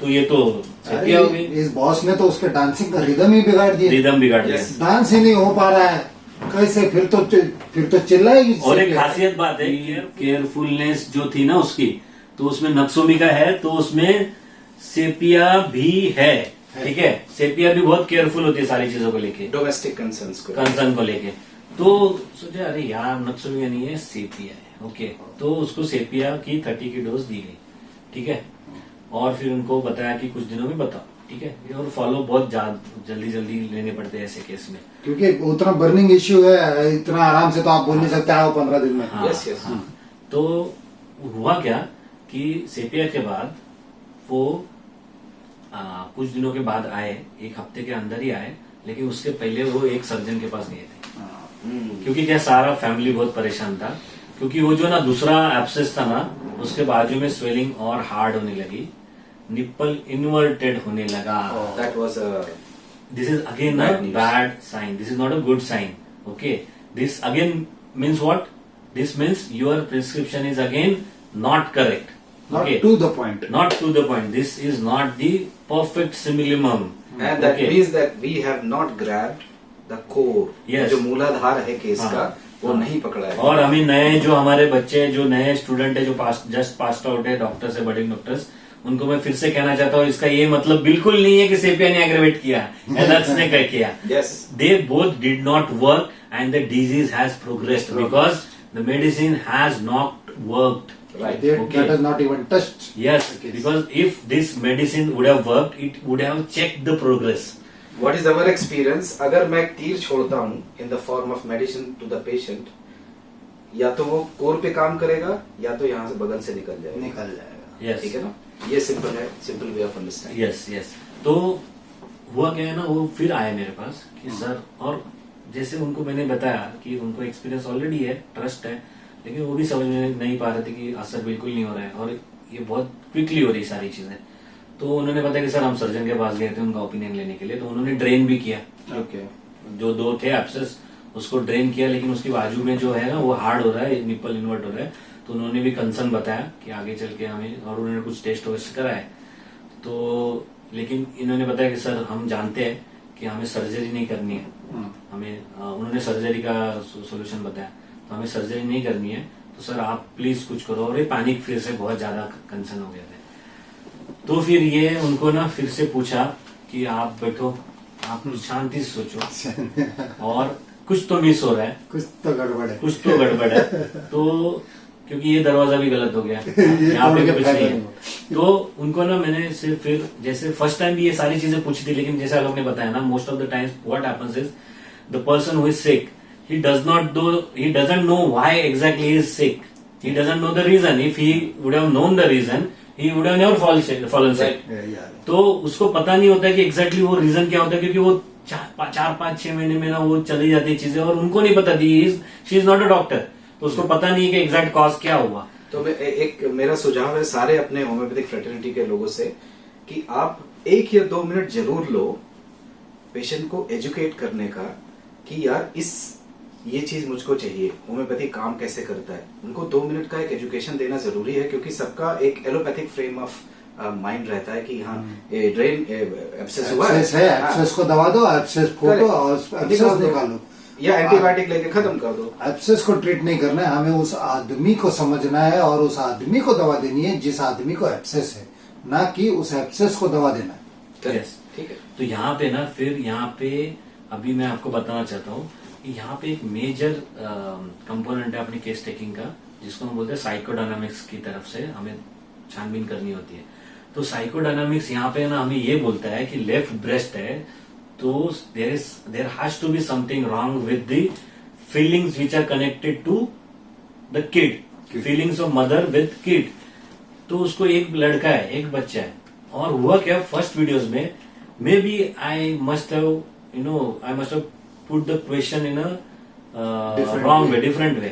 तो ये तो अरे हो गई, इस बॉस ने तो उसके डांसिंग का रिदम ही बिगाड़ दिया। रिदम बिगाड़ दिया। Yes. डांस ही नहीं हो पा रहा है, कैसे फिर तो चिल्लाएगी। और एक खासियत बात है, केयरफुलनेस जो थी ना उसकी, तो उसमें नक्सोमिका है, तो उसमें सेपिया भी है, ठीक है। सेपिया भी बहुत केयरफुल होती है सारी चीजों को लेके, डोमेस्टिक कंसर्न को लेके। तो सोचा अरे यार नक्सोमिका नहीं है, सेपिया है, ओके। तो उसको सेपिया की 30 की डोज दी गई, ठीक है। और फिर उनको बताया कि कुछ दिनों में बताओ, ठीक है। और फॉलो बहुत जल्दी लेने पड़ते हैं ऐसे केस में, क्योंकि उतना बर्निंग इश्यू है, इतना आराम से तो आप बोल नहीं सकते आओ 15 दिन में। हाँ, Yes, yes. हाँ। तो हुआ क्या कि सेपिया के बाद वो कुछ दिनों के बाद आए, एक हफ्ते के अंदर ही आए, लेकिन उसके पहले वो एक सर्जन के पास गए थे। क्योंकि क्या सारा फैमिली बहुत परेशान था, क्योंकि वो जो ना दूसरा एब्सेस था ना, उसके बाजू में स्वेलिंग और हार्ड होने लगी, निप्पल इन्वर्टेड होने लगा। That was This is again a Bad news. bad sign. This is not a good sign. Okay. This again means what? This means your prescription is again not correct. Not Okay. to the point. Not to the point. This is not the perfect simillimum. and that Okay. means that we have not grabbed the core. Yes. जो मूलाधार है case हाँ, का वो हाँ। नहीं पकड़ा है। और हमें नए जो हमारे बच्चे, जो नए स्टूडेंट है, जो जस्ट पास आउट है, डॉक्टर्स है, बडिंग डॉक्टर्स, उनको मैं फिर से कहना चाहता हूँ, इसका ये मतलब बिल्कुल नहीं है कि सेपिया ने एग्रेवेट किया, एलर्ट्स ने क्या किया। Yes. They both did not work and the disease has progressed because the medicine has not worked. Right. Okay. That has not even touched. Yes, the case. because if this medicine would have worked, it would have checked the progress. What is our experience? अगर मैं तीर छोड़ता हूँ in the form of medicine to the patient, या तो वो core पे काम करेगा या तो यहाँ से बगल से निकल जाएगा। निकल जाएगा। Yes. ठीक है ना? ये सिंपल है, simple way of understanding. Yes yes. तो हुआ क्या है ना, वो फिर आए मेरे पास कि सर, और जैसे उनको मैंने बताया कि उनको एक्सपीरियंस ऑलरेडी है, ट्रस्ट है, लेकिन वो भी समझ में नहीं पा रहे थे कि असर बिल्कुल नहीं हो रहा है और ये बहुत क्विकली हो रही सारी चीजें। तो उन्होंने बताया कि सर हम सर्जन के पास गए थे उनका ओपिनियन लेने के लिए, तो उन्होंने ड्रेन भी किया। Okay. जो 2 थे एब्सेस, उसको ड्रेन किया, लेकिन उसकी बाजू में जो है ना वो हार्ड हो रहा है, निप्पल इन्वर्ट हो रहा है। तो उन्होंने भी कंसर्न बताया कि आगे चल के हमें, और उन्होंने कुछ टेस्ट वेस्ट कराए। तो लेकिन इन्होंने बताया कि सर हम जानते हैं कि हमें सर्जरी नहीं करनी है, हमें उन्होंने सर्जरी का सोल्यूशन बताया, तो हमें सर्जरी नहीं करनी है, तो सर आप प्लीज कुछ करो। और ये पैनिक फिर से बहुत ज्यादा कंसर्न हो गए थे। तो फिर ये उनको ना फिर से पूछा कि आप बैठो, आप शांति से सोचो और कुछ तो मिस हो रहा है, कुछ तो गड़बड़ है। कुछ तो गड़बड़ है। तो क्योंकि ये दरवाजा भी गलत हो गया, ये यहाँ पे तोड़ भी के कुछ फेंक नहीं है। देंगे। तो उनको ना मैंने सिर्फ फिर जैसे फर्स्ट टाइम भी ये सारी चीजें पूछी थी, लेकिन जैसे आप लोग ने बताया ना, most of the times what happens is the person who is sick he doesn't know why exactly he is sick. He doesn't know the reason. If he would have known the reason, he would have never fallen sick. Yeah. तो उसको पता नहीं होता कि exactly वो reason क्या होता है, क्योंकि वो 4-5-6 महीने में ना वो चली जाती है चीजें, और उनको नहीं पता थी, she is not a doctor, तो उसको पता नहीं कि एग्जैक्ट कॉज क्या हुआ। तो मैं एक मेरा सुझाव है सारे अपने होम्योपैथिक फ्रेटर्निटी के लोगों से कि आप 1 या 2 मिनट जरूर लो पेशेंट को एजुकेट करने का कि यार ये चीज मुझको चाहिए, होम्योपैथी काम कैसे करता है। उनको 2 मिनट का एक एजुकेशन देना जरूरी है, क्योंकि सबका एक एलोपैथिक फ्रेम ऑफ माइंड रहता है कि हाँ ड्रेन एब्सेस हुआ है, एब्सेस को दबा दो, एब्सेस फोटो और एब्सेस निकालो, या एंटीबायोटिक लेके खत्म कर दो। एब्सेस को ट्रीट नहीं करना है, हमें उस आदमी को समझना है और उस आदमी को दवा देनी है जिस आदमी को एब्सेस है, ना कि उस एब्सेस को दवा देना है। Yes. ठीक है। तो यहाँ पे ना फिर यहाँ पे अभी मैं आपको बताना चाहता हूँ कि यहाँ पे एक मेजर कंपोनेंट है अपनी केस टेकिंग का, जिसको हम बोलते हैं साइकोडायनामिक्स की तरफ से हमें छानबीन करनी होती है। तो साइकोडायनामिक्स यहाँ पे ना हमें ये बोलता है कि लेफ्ट ब्रेस्ट है तो there has to be something wrong with the feelings which are connected to the kid, feelings of mother with kid. तो उसको एक लड़का है, एक बच्चा है, और हुआ क्या फर्स्ट वीडियोस में may be I must have put the question in wrong way, different way.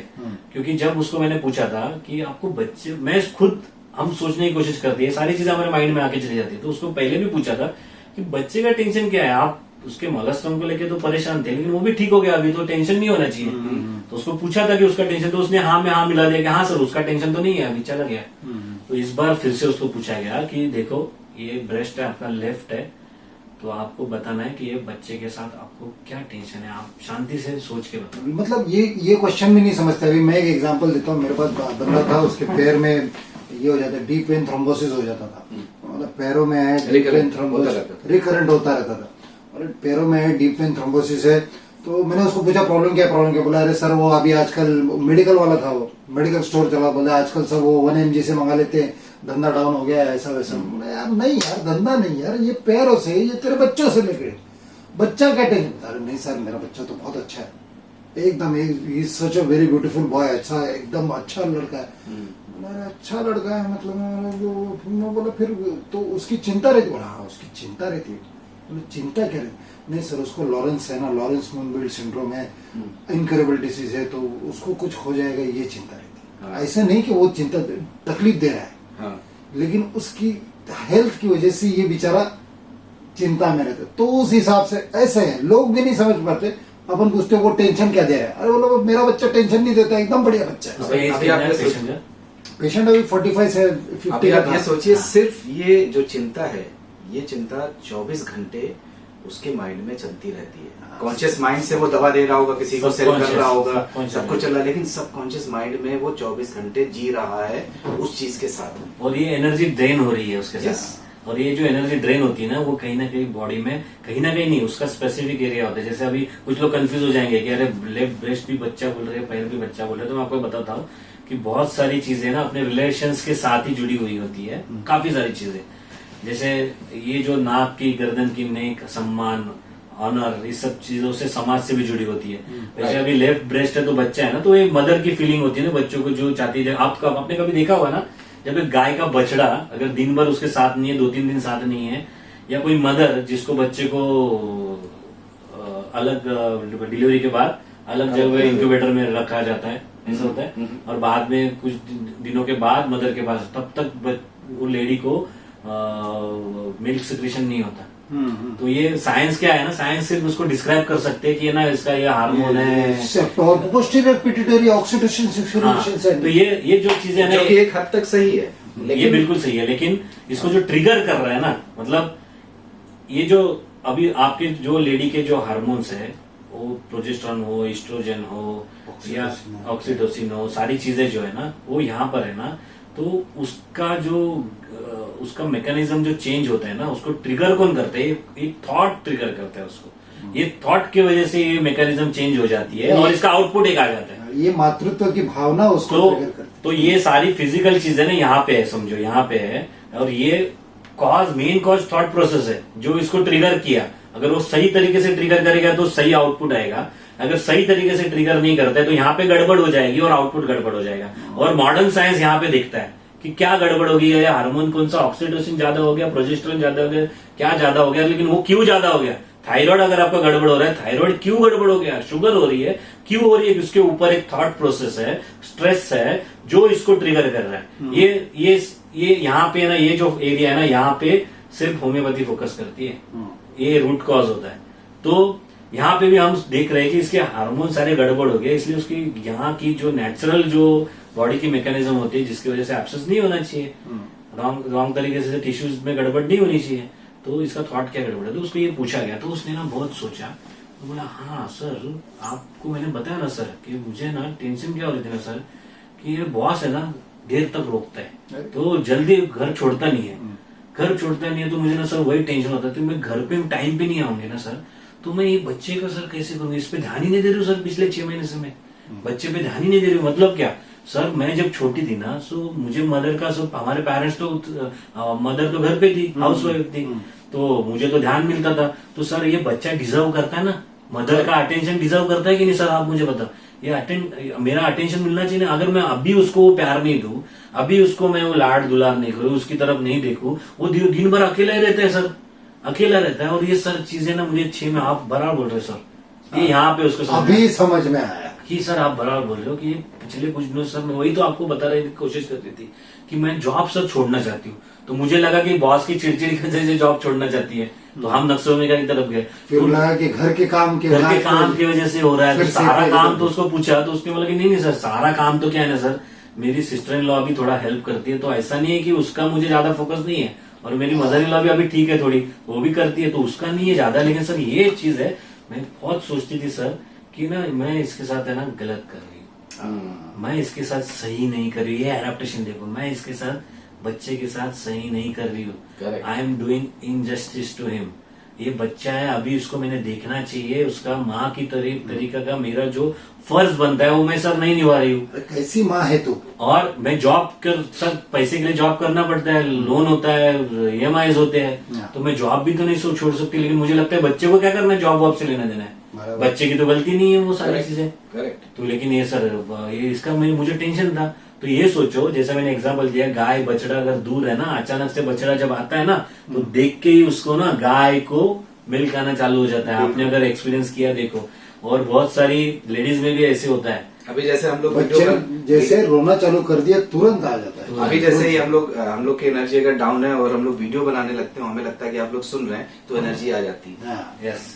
क्योंकि जब उसको मैंने पूछा था कि आपको बच्चे, मैं खुद हम सोचने की कोशिश करते हैं, सारी चीजें हमारे माइंड में आके चली जाती है, तो उसको पहले भी पूछा था कि बच्चे का टेंशन क्या है, आप उसके मलस्टम को लेके तो परेशान थे, लेकिन वो भी ठीक हो गया, अभी तो टेंशन नहीं होना चाहिए। तो उसको पूछा था कि उसका टेंशन, तो उसने हाँ में हाँ मिला दिया कि हाँ सर उसका टेंशन तो नहीं है, अभी चला गया। तो इस बार फिर से उसको पूछा गया कि देखो ये ब्रेस्ट है आपका, लेफ्ट है, तो आपको बताना है कि ये बच्चे के साथ आपको क्या टेंशन है, आप शांति से सोच के बताओ। मतलब ये क्वेश्चन भी नहीं समझते। अभी मैं एक एग्जांपल देता हूँ, मेरे पास बंदा था, उसके पैर में ये हो जाता, डीप वेन थ्रोम्बोसिस हो जाता था, मतलब पैरों में है डीप वेन थ्रोम्बोसिस, रिकरेंट होता रहता था, और पैरों में है डीप वेन थ्रोम्बोसिस है। तो मैंने उसको पूछा प्रॉब्लम क्या, बोला अरे सर वो अभी आजकल मेडिकल वाला था, वो मेडिकल स्टोर चला, बोला आजकल सब वो 1 mg से मंगा लेते हैं, धंधा डाउन हो गया ऐसा वैसा। यार नहीं यार, धंधा नहीं यार, ये पैरों से, ये तेरे बच्चों से लेकर बच्चा क्या टेंशन। अरे नहीं सर मेरा बच्चा तो बहुत अच्छा है, एकदम सच अ वेरी ब्यूटीफुल बॉय, अच्छा एकदम अच्छा लड़का है। अरे अच्छा लड़का है मतलब, मैं बोला फिर तो उसकी चिंता रहती। बोला हाँ उसकी चिंता रहती है। चिंता क्या रहती? नहीं सर उसको लॉरेंस है ना, लॉरेंस मूनबिल्ड सिंड्रोम है, इनकरेबल डिसीज है, तो उसको कुछ हो जाएगा, ये चिंता रहती है। ऐसा नहीं कि वो चिंता तकलीफ दे रहा है, लेकिन उसकी हेल्थ की वजह से ये बेचारा चिंता में रहता है। तो उस हिसाब से ऐसे है, लोग भी नहीं समझ पाते। अपन पूछते वो टेंशन क्या दे रहा है, अरे बोलो मेरा बच्चा टेंशन नहीं देता, एकदम बढ़िया बच्चा है। पेशेंट अभी 45 से 50 अभी आप ये सोचिए, सिर्फ ये जो चिंता है, ये चिंता 24 घंटे उसके माइंड में चलती रहती है। कॉन्शियस माइंड से वो दवा दे रहा होगा, किसी को सेल कर रहा होगा, सब कुछ चल रहा है, लेकिन सबकॉन्शियस माइंड में वो 24 घंटे जी रहा है उस चीज के साथ, और ये एनर्जी ड्रेन हो रही है उसके साथ। और ये जो एनर्जी ड्रेन होती है ना, वो कहीं ना कहीं बॉडी में, कहीं ना कहीं नहीं, उसका स्पेसिफिक एरिया होता है। जैसे अभी कुछ लोग कंफ्यूज हो जाएंगे कि अरे लेफ्ट ब्रेस्ट भी बच्चा बोल रहे हैं, पैर भी बच्चा बोल रहे हैं। तो मैं आपको बताता हूँ कि बहुत सारी चीजें ना अपने रिलेशंस के साथ ही जुड़ी हुई होती है, काफी सारी चीजें। जैसे ये जो नाक की, गर्दन की, नेक, सम्मान, ऑनर, इस सब चीजों से समाज से भी जुड़ी होती है। वैसे अभी लेफ्ट ब्रेस्ट है तो बच्चा है ना, तो एक मदर की फीलिंग होती है ना बच्चों को, जो चाहती है। आपने कभी देखा होगा ना, जब एक गाय का बछड़ा अगर दिन भर उसके साथ नहीं है, 2-3 दिन साथ नहीं है, या कोई मदर जिसको बच्चे को अलग डिलीवरी के बाद अलग जगह इंक्यूबेटर में रखा जाता है, ऐसा होता है, और बाद में कुछ दिनों के बाद मदर के पास, तब तक वो लेडी को मिल्क सिक्रेशन नहीं होता। तो ये साइंस क्या है ना, साइंस सिर्फ उसको डिस्क्राइब कर सकते हैं कि ये ना इसका ये हार्मोन है, पोस्टीरियर पिट्यूटरी ऑक्सीटोसिन सिक्रेशन। तो ये जो चीजें जो कि एक हद तक सही है, ये बिल्कुल सही है, लेकिन इसको जो ट्रिगर कर रहा है ना, मतलब ये जो अभी आपके जो लेडी के जो हार्मोन्स है, वो प्रोजेस्टेरोन हो, एस्ट्रोजन हो या ऑक्सीटोसिन हो, सारी चीजें जो है ना वो यहाँ पर है ना, तो उसका जो उसका मैकेनिज्म जो चेंज होता है ना, उसको ट्रिगर कौन करता है? एक थॉट ट्रिगर करता है उसको। ये थॉट की वजह से ये मैकेनिज्म चेंज हो जाती है और इसका आउटपुट एक आ जाता है। ये मातृत्व की भावना उसको ट्रिगर करती है। तो ये सारी फिजिकल चीजें ना यहाँ पे है, समझो यहाँ पे है, और ये मेन कॉज थॉट प्रोसेस है जो इसको ट्रिगर किया। अगर वो सही तरीके से ट्रिगर करेगा तो सही आउटपुट आएगा, अगर सही तरीके से ट्रिगर नहीं करता है तो यहाँ पे गड़बड़ हो जाएगी और आउटपुट गड़बड़ हो जाएगा। और मॉडर्न साइंस यहाँ पे देखता है कि क्या गड़बड़ हो गई है, हार्मोन कौन सा, ऑक्सीटोसिन ज्यादा हो गया, प्रोजेस्टेरोन ज्यादा हो गया, क्या ज्यादा हो गया, लेकिन वो क्यों ज्यादा हो गया? थायराइड अगर आपका गड़बड़ हो रहा है, थायराइड क्यों गड़बड़ हो गया? शुगर हो रही है, क्यों हो रही है? उसके ऊपर एक थॉट प्रोसेस है, स्ट्रेस है जो इसको ट्रिगर कर रहा है। ये यहाँ पे ना, ये जो एरिया है ना, यहाँ पे सिर्फ होम्योपैथी फोकस करती है, ये रूट कॉज होता है। तो यहाँ पे भी हम देख रहे हैं कि इसके हार्मोन सारे गड़बड़ हो गए, इसलिए उसकी यहाँ की जो नेचुरल जो बॉडी की मैकेनिज्म होती है जिसकी वजह से एब्सेस नहीं होना चाहिए, रॉन्ग तरीके से टिश्यूज में गड़बड़ नहीं होनी चाहिए, तो इसका थॉट क्या गड़बड़ है? तो उसको ये पूछा गया, तो उसने ना बहुत सोचा, तो बोला हाँ सर, आपको मैंने बताया ना सर कि मुझे ना टेंशन क्या हो रही थी ना सर, कि ये बॉस है ना देर तक रोकता है तो जल्दी घर छोड़ता नहीं है, घर छोड़ता नहीं है, तो मुझे ना सर वही टेंशन होता है, तो मैं घर पे टाइम पे नहीं आऊंगी ना सर, तो मैं ये बच्चे का सर कैसे करूंगी? इस पे ध्यान ही नहीं दे रही हूँ सर, पिछले 6 महीने से मैं बच्चे पे ध्यान ही नहीं दे रही हूँ। मतलब क्या सर, मैं जब छोटी थी ना, सो मुझे मदर का, सब हमारे पेरेंट्स तो मदर तो घर पे थी, हाउस वाइफ थी, तो मुझे तो ध्यान मिलता था। तो सर ये बच्चा डिजर्व करता है ना, मदर का अटेंशन डिजर्व करता है कि नहीं सर? आप मुझे बताओ, ये मेरा अटेंशन मिलना चाहिए ना। अगर मैं अभी उसको प्यार नहीं दूं, अभी उसको मैं वो लाड दुलार नहीं करूं, उसकी तरफ नहीं देखूं, वो दिन भर अकेला ही रहता है सर, अकेला रहता है। और ये सर चीजें ना मुझे 6 में आप बराबर बोल रहे हो सर, ये यहाँ पे उसको अभी समझ में आया कि सर आप बराबर बोल रहे हो कि पिछले कुछ दिनों सर मैं वही तो आपको बता रही थी, कोशिश करती थी कि मैं जॉब सर छोड़ना चाहती हूँ। तो मुझे लगा कि बॉस की चिड़चिड़ी की वजह से जॉब छोड़ना चाहती है, तो हम नक्सलवादी की तरफ गए। फिर लगा कि घर के काम की वजह से हो रहा है, तो सारा काम तो उसको पूछा, तो उसने बोला कि नहीं सर, सारा काम तो क्या है ना सर, मेरी सिस्टर इन लॉ भी थोड़ा हेल्प करती है, तो ऐसा नहीं है कि उसका मुझे ज्यादा फोकस नहीं है, और मेरी मदर इन लॉ भी अभी ठीक है थोड़ी, वो भी करती है, तो उसका नहीं है ज्यादा। लेकिन सर ये चीज है, मैं बहुत सोचती थी सर कि ना मैं इसके साथ है ना गलत कर रही हूँ, मैं इसके साथ सही नहीं कर रही हूँ। ये एडेप्टेशन देखो, मैं इसके साथ बच्चे के साथ सही नहीं कर रही हूँ, I am doing injustice to him. ये बच्चा है, अभी उसको मैंने देखना चाहिए, उसका माँ की तरीका का मेरा जो फर्ज बनता है वो मैं सर नहीं निभा रही हूँ। कैसी माँ है तू? और मैं जॉब कर सर, पैसे के लिए जॉब करना पड़ता है, लोन होता है, EMIs होते हैं, तो मैं जॉब भी तो नहीं छोड़ सकती। लेकिन मुझे लगता है बच्चे को क्या करना है, जॉब वॉब से लेना देना है, बच्चे की तो गलती नहीं है वो सारी चीजें। करेक्ट। तो लेकिन ये सर, ये इसका मुझे टेंशन था। तो ये सोचो, जैसा मैंने एग्जांपल दिया, गाय बछड़ा अगर दूर है ना, अचानक से बछड़ा जब आता है ना, तो देख के ही उसको ना गाय को मिल्क आना चालू हो जाता है। आपने अगर एक्सपीरियंस किया देखो, और बहुत सारी लेडीज में भी ऐसे होता है। अभी जैसे हम लोग बच्चे जैसे रोना चालू कर दिया तुरंत आ जाता है। अभी जैसे ही हम लोग की एनर्जी अगर डाउन है और हम लोग वीडियो बनाने लगते हैं, हमें लगता है कि आप लोग सुन रहे हैं, तो एनर्जी आ जाती है। Yes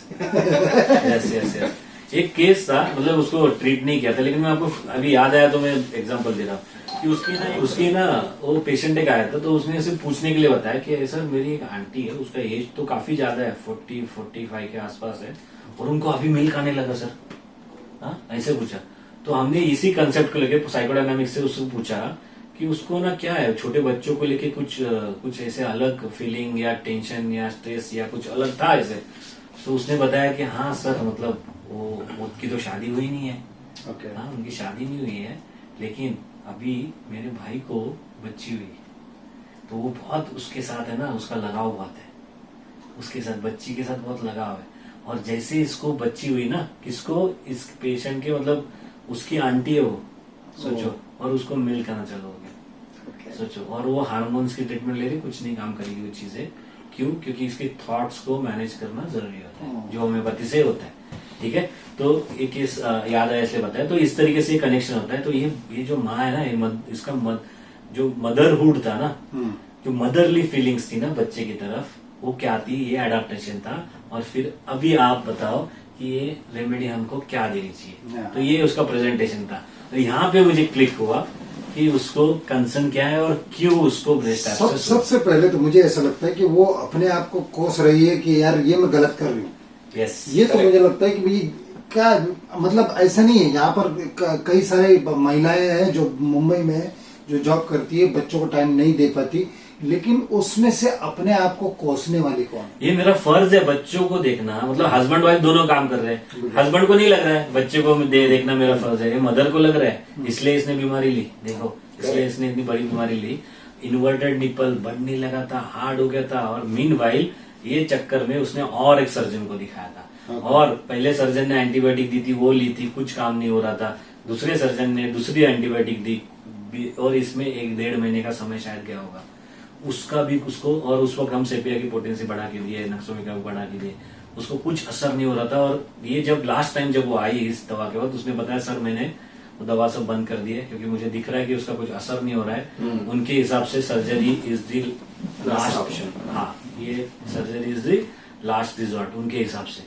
yes yes. एक केस था, मतलब उसको ट्रीट नहीं किया था, लेकिन मैं आपको अभी याद आया तो मैं एग्जांपल दे रहा हूँ कि उसकी ना वो पेशेंट एक आया था, तो उसने सिर्फ पूछने के लिए बताया कि सर मेरी एक आंटी है, उसका एज तो काफी ज्यादा है, 40-45 के आसपास है, और उनको अभी मिल्क आने लगा सर। हाँ, ऐसे पूछा। तो हमने इसी कंसेप्ट को लेके साइकोडायनामिक्स से उससे पूछा कि उसको ना क्या है, छोटे बच्चों को लेके कुछ ऐसे अलग फीलिंग या टेंशन या स्ट्रेस या कुछ अलग था ऐसे। तो उसने बताया कि हाँ सर, मतलब वो उनकी तो शादी हुई नहीं है। हाँ, उनकी शादी नहीं हुई है, लेकिन अभी मेरे भाई को बच्ची हुई, तो वो बहुत उसके साथ है ना, उसका लगाव बहुत है, उसके साथ बच्ची के साथ बहुत लगाव है। और जैसे इसको बच्ची हुई ना, किसको, इस पेशेंट के, मतलब उसकी आंटी है वो, सोचो, और उसको मिल्क आना चालू हो गया, सोचो। और वो हार्मोन्स की ट्रीटमेंट ले रही, कुछ नहीं काम करेगी वो चीजें। क्यों? क्योंकि इसके थॉट्स को मैनेज करना जरूरी होता है, जो होम्योपैथी से होता है। ठीक है, तो एक केस याद आया इसलिए बताया। तो इस तरीके से कनेक्शन होता है। तो ये जो माँ है ना, इसका जो मदरहुड था ना, जो मदरली फीलिंग्स थी ना बच्चे की तरफ, वो क्या थी, ये एडाप्टेशन था। और फिर अभी आप बताओ कि ये रेमेडी हमको क्या देनी चाहिए। तो ये उसका प्रेजेंटेशन था। तो यहाँ पे मुझे क्लिक हुआ कि उसको कंसर्न क्या है और क्यों उसको ब्रेस्ट एब्सेस। सबसे पहले तो मुझे ऐसा लगता है कि वो अपने आप को कोस रही है कि यार ये मैं गलत कर रही हूँ। यस, ये तो मुझे लगता है कि भाई क्या, मतलब ऐसा नहीं है। यहाँ पर कई सारे महिलाएं हैं जो मुंबई में जो जॉब करती है, बच्चों को टाइम नहीं दे पाती, लेकिन उसमें से अपने आप को कोसने वाली कौन है? ये मेरा फर्ज है बच्चों को देखना, मतलब हस्बैंड वाइफ दोनों काम कर रहे हैं। हस्बैंड को नहीं लग रहा है, बच्चे को देखना मेरा फर्ज है। ये मदर को लग रहा है, इसलिए इसने बीमारी ली, देखो इसलिए इसने इतनी बड़ी बीमारी ली। इन्वर्टेड निपल बढ़ने लगा था, हार्ड हो गया था, और मीनवाइल ये चक्कर में उसने और एक सर्जन को दिखाया था। और पहले सर्जन ने एंटीबायोटिक दी थी, वो ली थी, कुछ काम नहीं हो रहा था। दूसरे सर्जन ने दूसरी एंटीबायोटिक दी, और इसमें 1-1.5 महीने का समय शायद गया होगा उसका भी उसको। और उस वक्त हम सेपिया की पोटेंसी बढ़ा के दिए, नक्सोमिका को बढ़ा के दिए, उसको कुछ असर नहीं हो रहा था। और ये जब लास्ट टाइम जब वो आई इस दवा के वक्त, उसने बताया सर मैंने वो दवा सब बंद कर दी है, क्योंकि मुझे दिख रहा है कि उसका कुछ असर नहीं हो रहा है। उनके हिसाब से surgery is the last option. हाँ, ये surgery is the last resort उनके हिसाब से,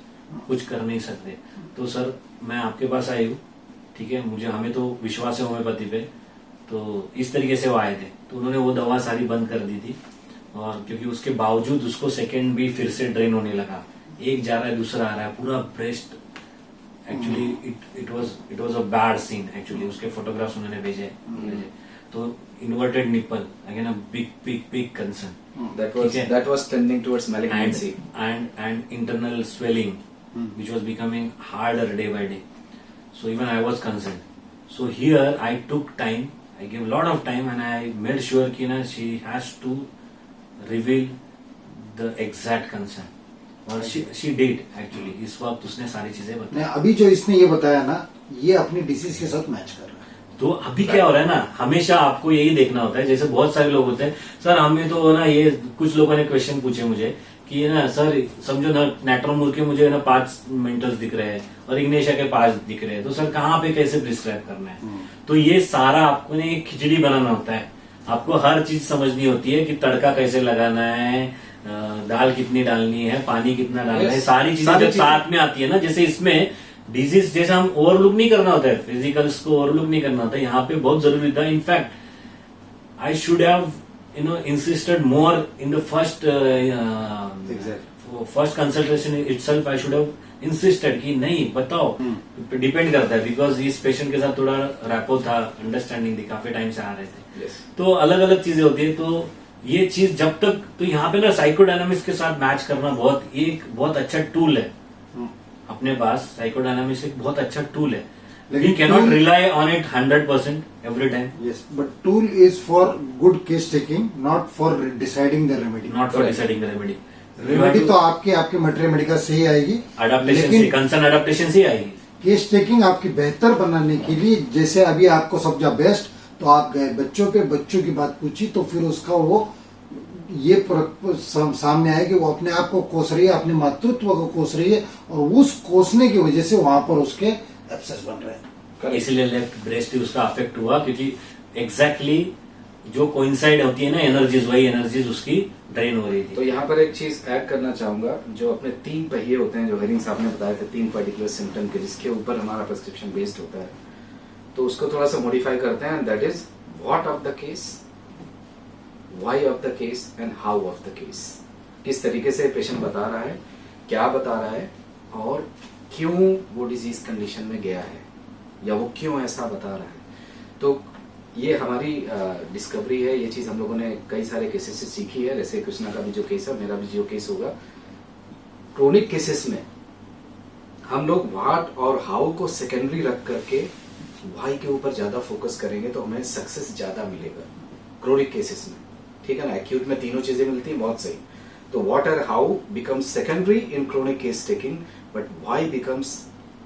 कुछ कर नहीं सकते। तो सर मैं आपके पास आई हूँ, ठीक है, मुझे हमें तो विश्वास है होम्योपैथी पे, तो इस तरीके से वो आए थे। तो उन्होंने वो दवा सारी बंद कर दी थी, और क्योंकि उसके बावजूद उसको सेकेंड भी फिर से ड्रेन होने लगा, एक जा रहा है दूसरा आ रहा है, पूरा breast. Actually it was a bad scene actually. उसके फोटोग्राफ्स उन्होंने भेजे। तो inverted nipple again a big concern, that was tending towards malignancy and internal swelling which was becoming harder day by day. So even I was concerned. So here I took time, I gave a lot of time, and I made sure कि ना she has to reveal the exact concern. और she did actually. इस वक्त उसने सारी चीजें बताई। नहीं, अभी जो इसने ये बताया ना, ये अपनी डिसीज के साथ मैच कर रहा है। तो अभी क्या हो रहा है ना, हमेशा आपको यही देखना होता है। जैसे बहुत सारे लोग होते हैं, सर हमें तो ना ये कुछ लोगों ने क्वेश्चन पूछे मुझे कि ना सर समझो ना नेट्रोमुर के मुझे ना 5 मेंटल्स दिख रहे हैं और इग्नेशिया के 5 दिख रहे हैं, तो सर कहाँ पे कैसे प्रिस्क्राइब करना है? तो ये सारा आपको ने एक खिचड़ी बनाना होता है। आपको हर चीज समझनी होती है कि तड़का कैसे लगाना है, दाल कितनी डालनी है, पानी कितना डालना है, सारी चीजें जब साथ में आती है ना। जैसे इसमें डिजीज जैसे हम ओवरलुक नहीं करना होता है, फिजिकल्स को ओवरलुक नहीं करना होता है, यहाँ पे बहुत जरूरी था। In fact I should have insisted more in the first consultation itself. I should have insisted कि नहीं बताओ, डिपेंड करता है, बिकॉज इस पेशेंट के साथ थोड़ा रैपो था, अंडरस्टैंडिंग थी, काफी टाइम से आ रहे थे। तो अलग अलग चीजें होती है। तो ये चीज जब तक, तो यहाँ पे ना साइकोडायनामिक्स के साथ मैच करना बहुत अच्छा टूल है अपने पास। साइकोडायनामिक्स एक बहुत अच्छा टूल है। We cannot rely on it 100% every time. Yes, but tool is for good case taking, not for deciding the remedy. Not for deciding the remedy. Remedy तो आपके मेट्रोमेडिका से ही आएगी, अडाप्टेशन से, कंसर्न अडाप्टेशन से आएगी। केस टेकिंग आपकी बेहतर बनाने के लिए, जैसे अभी आपको समझा बेस्ट, तो आप गए बच्चों की बात पूछी, तो फिर उसका वो ये सामने आया कि वो अपने आप को कोस रही है, अपने मातृत्व को कोस रही है, और उस कोसने की वजह से वहां पर उसके एब्सेस बन रहे हैं। इसलिए लेफ्ट ब्रेस्ट ही उसका अफेक्ट हुआ, क्योंकि एग्जैक्टली जो कोइंसाइड होती है ना एनर्जीज, वही एनर्जीज उसकी ड्रेन हो रही थी। तो यहाँ पर एक चीज ऐड करना चाहूंगा, जो अपने 3 पहिए होते हैं, जो हरिंग साहब ने बताए थे, 3 पर्टिकुलर सिम्टम के, जिसके ऊपर हमारा प्रिस्क्रिप्शन बेस्ड होता है, तो उसको थोड़ा सा मॉडिफाई करते हैं। That is what of the case, why of the case and how of the case. किस तरीके से पेशेंट बता रहा है, क्या बता रहा है, और क्यों वो डिजीज कंडीशन में गया है, या वो क्यों ऐसा बता रहा है। तो ये हमारी डिस्कवरी है। ये चीज हम लोगों ने कई सारे केसेस से सीखी है। जैसे कृष्णा का भी जो केस है, मेरा भी जो केस होगा, क्रोनिक केसेस में हम लोग व्हाट और हाउ को सेकेंडरी रख करके व्हाई के ऊपर ज्यादा फोकस करेंगे, तो हमें सक्सेस ज्यादा मिलेगा क्रोनिक केसेस में। ठीक है ना, एक्यूट में तीनों चीजें मिलती हैं, बहुत सही। तो व्हाट और how becomes secondary in chronic case taking, but why becomes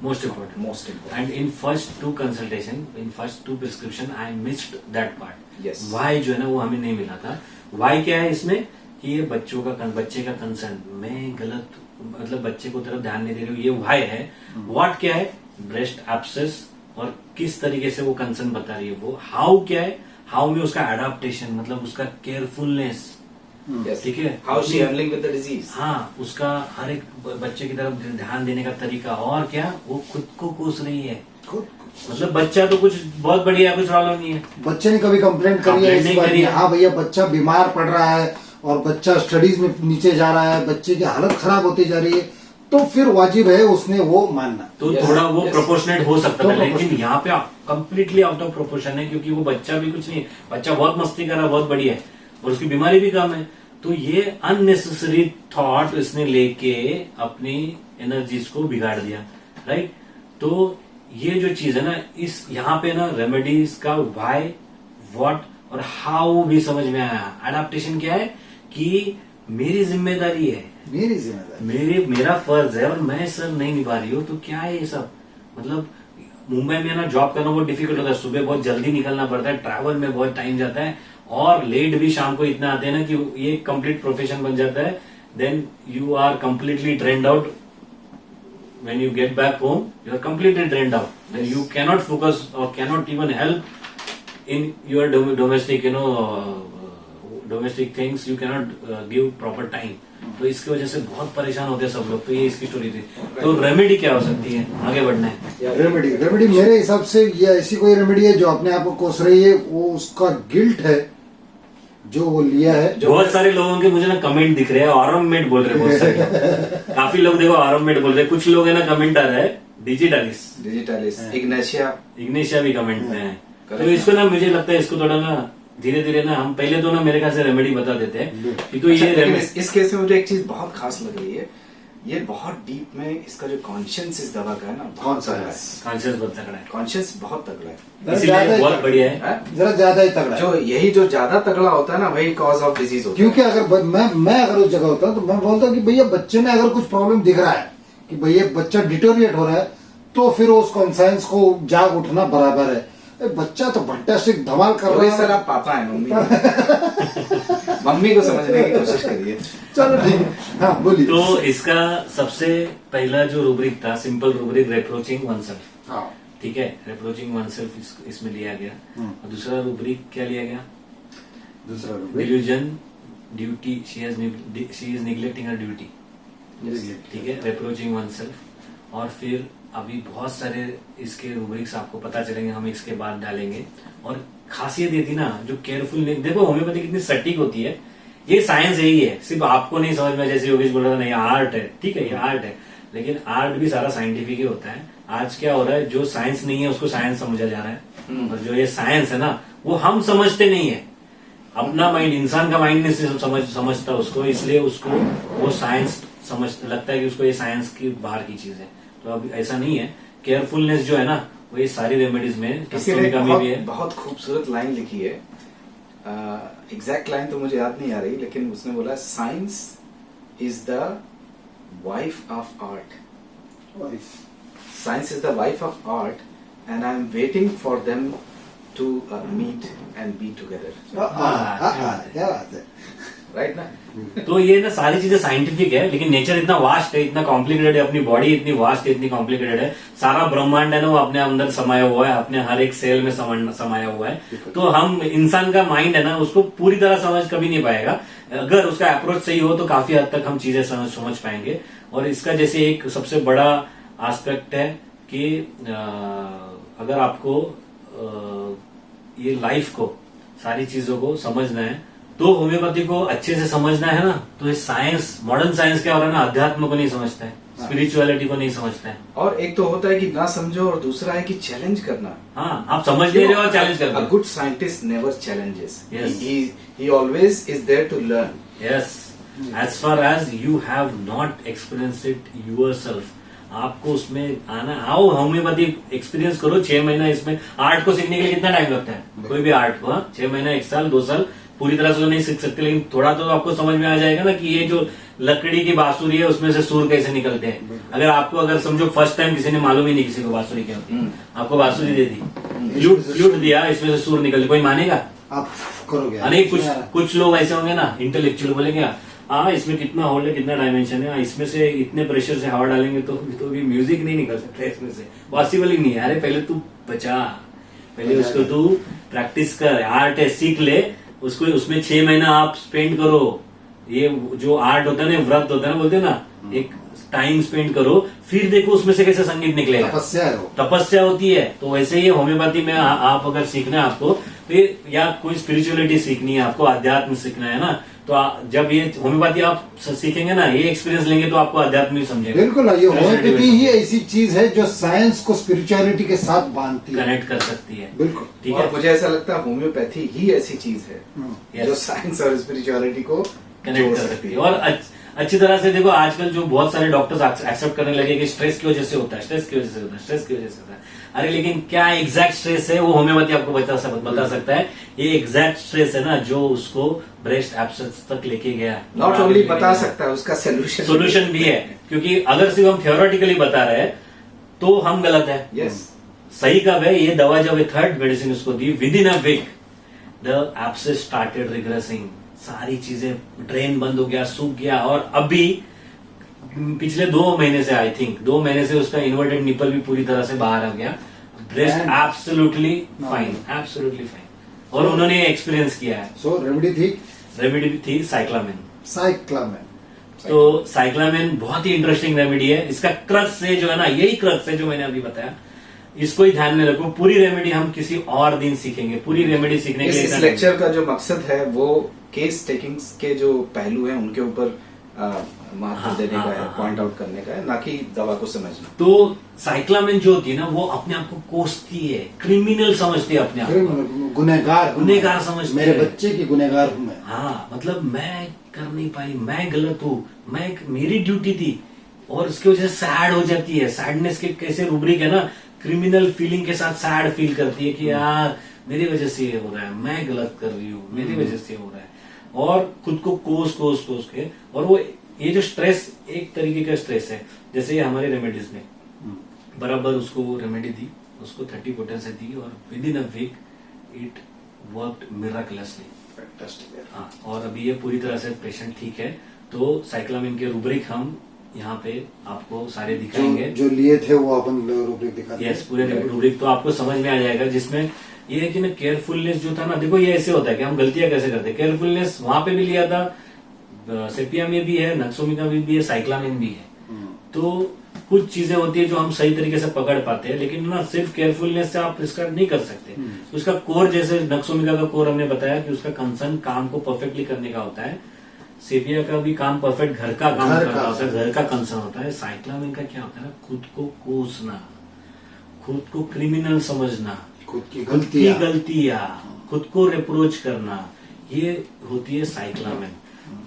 most important. And in first 2 consultation, in first 2 prescription, I missed that part. Yes. Why जो है ना वो हमें नहीं मिला था। Why क्या है इसमें कि ये बच्चे का कंसर्न, मैं गलत, मतलब बच्चे को तरफ ध्यान नहीं दे रही हूँ, ये why है। What क्या है, ब्रेस्ट एब्सेस, और किस तरीके से वो कंसर्न बता रही है वो। हाउ क्या है, हाउ में उसका एडाप्टेशन, मतलब उसका केयरफुलनेस, ठीक है, how she handling with the disease. हाँ, उसका हर एक बच्चे की तरफ ध्यान देने का तरीका, और क्या वो खुद को कोस रही है। मतलब बच्चा तो कुछ बहुत बढ़िया है, कुछ प्रॉब्लम नहीं है। बच्चे ने कभी कंप्लेंट करी है इस बात में? हाँ भैया, बच्चा बीमार पड़ रहा है और बच्चा स्टडीज में नीचे जा रहा है, बच्चे की हालत खराब होती जा रही है, तो फिर वाजिब है उसने वो मानना। तो थोड़ा वो प्रोपोर्शनेट हो सकता है, लेकिन यहाँ पे कंप्लीटली आउट ऑफ प्रोपोर्शन है, क्योंकि वो बच्चा भी कुछ नहीं, बच्चा बहुत मस्ती कर रहा है, बहुत बढ़िया है, और उसकी बीमारी भी कम है। तो ये अननेसेसरी थॉट इसने लेके अपनी एनर्जीज को बिगाड़ दिया, राइट। तो ये जो चीज है ना, इस यहाँ पे ना रेमेडीज का व्हाई, व्हाट और हाउ भी समझ में आया। एडाप्टेशन क्या है कि मेरी जिम्मेदारी है, मेरी जिम्मेदारी, मेरा फर्ज है और मैं सर नहीं निभा रही हूँ, तो क्या है ये सब। मतलब मुंबई में ना जॉब करना बहुत डिफिकल्ट होता है, सुबह बहुत जल्दी निकलना पड़ता है, ट्रैवल में बहुत टाइम जाता है और लेट भी शाम को इतना आते हैं ना कि ये कंप्लीट प्रोफेशन बन जाता है। Then you are completely trained out. When you get back home, you are completely drained out. Then you cannot focus or cannot even help in your domestic, domestic things. You cannot give proper time. तो इसकी वजह से बहुत परेशान होते हैं सब लोग। तो ये इसकी स्टोरी थी। तो रेमेडी क्या हो सकती है, आगे बढ़ना है। रेमेडी मेरे हिसाब से ये ऐसी कोई रेमेडी है जो अपने आप को कोस रही है, वो उसका गिल्ट है जो वो लिया है। बहुत सारे लोगों के मुझे ना कमेंट दिख रहे हैं, ऑरममेट बोल रहे हैं बहुत सारे। काफी लोग देखो ऑरममेट बोल रहे हैं, कुछ लोग है ना कमेंट आ रहा है डिजिटालिस, इग्नेशिया भी कमेंट में है। तो इसको ना मुझे लगता है इसको थोड़ा ना धीरे धीरे ना हम पहले तो ना मेरे ख्याल से रेमेडी बता देते हैं कि तो ये इस केस में मुझे एक चीज बहुत खास लग रही है, ये बहुत डीप में इसका जो कॉन्शियस इस दवा का है ना, बहुत तगड़ा है। कॉन्शियस बहुत तगड़ा है, कॉन्शियस बहुत तगड़ा है, इसीलिए बहुत बढ़िया है। जरा ज्यादा ही तगड़ा है। जो यही जो ज्यादा तगड़ा होता है ना, वही कॉज ऑफ डिजीज होता है। क्योंकि अगर मैं अगर उस जगह होता तो मैं बोलता कि भैया बच्चे में अगर कुछ प्रॉब्लम दिख रहा है कि भैया बच्चा डिटोरिएट हो रहा है, तो फिर उस कॉन्साइंस को जाग उठना बराबर है। बच्चा तो फंटास्टिक धमाल कर रहा है। सर आप पापा है, मम्मी को समझने की कोशिश करिए। चलो ठीक है, हाँ बोलिए। तो इसका सबसे पहला जो रूब्रिक था, सिंपल रूब्रिक, रिप्रोचिंग वनसेल्फ। हाँ ठीक है, रिप्रोचिंग वनसेल्फ इसमें लिया गया। और दूसरा रूब्रिक क्या लिया गया? दूसरा delusion, duty, she is neglecting her duty. ठीक है, रिप्रोचिंग वनसेल्फ। और फिर अभी बहुत सारे इसके रूब्रिक्स आपको पता चलेंगे, हम इसके बाद डालेंगे। और खासियत ये थी ना, जो केयरफुल, देखो होम्योपैथी कितनी सटीक होती है। ये साइंस यही है, सिर्फ आपको नहीं समझ में, जैसे योगेश बोल रहा था नहीं आर्ट है, ठीक है ये आर्ट है, लेकिन आर्ट भी सारा साइंटिफिक ही होता है। आज क्या हो रहा है, जो साइंस नहीं है उसको साइंस समझा जा रहा है, और जो ये साइंस है ना वो हम समझते नहीं है। अपना माइंड, इंसान का माइंड नहीं समझता उसको, इसलिए उसको वो साइंस समझ लगता है कि उसको ये साइंस की बाहर की चीज है। तो अब ऐसा नहीं है, केयरफुलनेस जो है ना वो ये सारी रेमेडीज में किसी ने बहुत खूबसूरत लाइन लिखी है, एग्जैक्ट लाइन तो मुझे याद नहीं आ रही, लेकिन उसने बोला science is the wife of art, science is the wife of art and I am waiting for them to meet and be together. क्या बात है, राइट ना। तो ये ना सारी चीजें साइंटिफिक है, लेकिन नेचर इतना वास्ट है, इतना कॉम्प्लिकेटेड है, अपनी बॉडी इतनी वास्ट है, इतनी कॉम्प्लिकेटेड है, सारा ब्रह्मांड है ना वो अपने अंदर समाया हुआ है, अपने हर एक सेल में समाया हुआ है। तो हम इंसान का माइंड है ना उसको पूरी तरह समझ कभी नहीं पाएगा। अगर उसका अप्रोच सही हो तो काफी हद तक हम चीजें समझ पाएंगे। और इसका जैसे एक सबसे बड़ा एस्पेक्ट है कि अगर आपको ये लाइफ को, सारी चीजों को समझना है तो होम्योपैथी को अच्छे से समझना है ना, तो ये साइंस, मॉडर्न साइंस क्या हो रहा है ना, अध्यात्म को नहीं समझता है, स्पिरिचुअलिटी को नहीं समझता है। और एक तो होता है कि ना समझो, और दूसरा है कि चैलेंज करना। हाँ, आप समझ ले रहे हो और चैलेंज कर रहे हो। A good scientist never challenges. Yes. He always is there to learn. Yes. As far as you have not experienced it yourself, आपको उसमें आना, आओ होम्योपैथी एक्सपीरियंस करो 6 महीना। इसमें आर्ट को सीखने के लिए कितना टाइम लगता है, कोई भी आर्ट को 6 महीना, 1 साल, 2 साल पूरी तरह से तो नहीं सीख सकते, लेकिन थोड़ा तो आपको समझ में आ जाएगा ना कि ये जो लकड़ी की बांसुरी है उसमें से सुर कैसे निकलते हैं। अगर समझो फर्स्ट टाइम किसी ने मालूम ही नहीं किसी को बांसुरी क्या होती है, आपको बांसुरी दे दी, फ्लूट दिया, इसमें से सुर निकलती, कोई मानेगा? आप करोगे? अरे कुछ लोग ऐसे होंगे ना इंटेलेक्चुअल, बोलेंगे हाँ इसमें कितना होल्ड है, कितना डायमेंशन है, इसमें से इतने प्रेशर से हवा डालेंगे तो भी म्यूजिक नहीं निकल सकता इसमें से, पॉसिबल ही नहीं है। अरे पहले तू बचा, पहले उसको तू प्रैक्टिस कर, आर्ट है सीख ले उसको, उसमें 6 महीना आप स्पेंड करो। ये जो आर्ट होता है ना, व्रत होता है ना, बोलते हैं ना, एक टाइम स्पेंड करो, फिर देखो उसमें से कैसे संगीत निकलेगा। तपस्या है वो। तपस्या होती है। तो वैसे ही होम्योपैथी में आप अगर सीखना है आपको तो या कोई स्पिरिचुअलिटी सीखनी है आपको, अध्यात्म सीखना है ना, तो जब ये होम्योपैथी आप सीखेंगे ना, ये एक्सपीरियंस लेंगे तो आपको अध्यात्म ही समझेगा। बिल्कुल, ये होम्योपैथी ही ऐसी चीज है जो साइंस को स्पिरिचुअलिटी के साथ बांधती है, कनेक्ट कर सकती है। बिल्कुल। ठीक और है, मुझे ऐसा लगता है होम्योपैथी ही ऐसी चीज है जो साइंस और स्पिरिचुअलिटी को कनेक्ट जोड़ कर सकती है। और अच्छी तरह से देखो, आजकल जो बहुत सारे डॉक्टर्स एक्सेप्ट करने लगे कि स्ट्रेस की वजह से होता है, स्ट्रेस की वजह से होता है, स्ट्रेस की वजह से होता है। अरे लेकिन क्या एग्जैक्ट स्ट्रेस है वो होम्योपैथी आपको बता सकता है। ये एग्जैक्ट स्ट्रेस है ना जो उसको ब्रेस्ट एब्सेंस तक लेके गया। नॉट ओनली बता सकता है, उसका सोल्यूशन भी है। क्योंकि अगर सिर्फ हम थियोरेटिकली बता रहे हैं तो हम गलत है। यस, सही कब है, ये दवा जब थर्ड मेडिसिन उसको दी, within a week the abscess started regressing, सारी चीजें ड्रेन बंद हो गया, सूख गया। और अभी पिछले 2 महीने से, आई थिंक 2 महीने से उसका इन्वर्टेड निपल भी पूरी तरह से बाहर आ गया। Breast absolutely fine, absolutely fine. और उन्होंने एक्सपीरियंस किया है। सो रेमेडी थी साइक्लामेन। साइक्लामेन। तो साइक्लामेन बहुत ही इंटरेस्टिंग रेमेडी है। इसका क्रक्स है जो है ना, यही क्रक्स है जो मैंने अभी बताया, इसको ही ध्यान में रखो। पूरी रेमेडी हम किसी और दिन सीखेंगे। पूरी रेमेडी सीखने के लिए इस लेक्चर का जो मकसद है वो केस टेकिंग के जो पहलू हैं उनके ऊपर महत्व देने का है, पॉइंट आउट करने का है, ना कि दवा को समझना। तो साइक्लामेन जो होती है ना, वो अपने आप को कोसती है, क्रिमिनल समझती है अपने आप को, गुनहगार समझती है। मेरे बच्चे की गुनहगार हूं मैं। हाँ, मतलब मैं कर नहीं पाई, मैं गलत हूँ, मेरी ड्यूटी थी। और उसकी वजह से सैड हो जाती है। सैडनेस के कैसे रूब्रिक है ना, क्रिमिनल फीलिंग के साथ सैड फील करती है कि यार मेरी वजह से ये हो रहा है, मैं गलत कर रही हूँ, मेरी वजह से हो रहा है। और खुद को कोस के, और वो ये जो स्ट्रेस एक तरीके का स्ट्रेस है। जैसे ये हमारे रेमेडीज में बराबर उसको रेमेडी दी, उसको 30 पोटेंसी दी, और within a week it worked miraculously. हाँ, और अभी ये पूरी तरह से पेशेंट ठीक है। तो साइक्लामिन के रूब्रिक हम यहाँ पे आपको सारे दिखाएंगे। जो लिए थे वो अपन रूब्रिक दिखाते हैं। यस, पूरे रूब्रिक तो आपको समझ में आ जाएगा, जिसमें ये है कि ना केयरफुलनेस जो था ना, देखो ये ऐसे होता है कि हम गलतियां कैसे करते हैं। केयरफुलनेस वहां पे भी लिया था, सेपिया में भी है, नक्सोमिका में भी है, साइक्लामिन भी है। तो कुछ चीजें होती है जो हम सही तरीके से पकड़ पाते हैं, लेकिन ना सिर्फ केयरफुलनेस से आप प्रिस्क्राइब नहीं कर सकते। उसका कोर, जैसे नक्सोमिका का कोर हमने बताया कि उसका कंसर्न काम को परफेक्टली करने का होता है। सेपिया का भी काम परफेक्ट घर का काम करना होता है, घर का कंसर्न होता है। साइक्लामिन का क्या होता है ना, खुद को कोसना, खुद को क्रिमिनल समझना, खुद की गलतियां, खुद को रिप्रोच करना, ये होती है साइक्लामिन।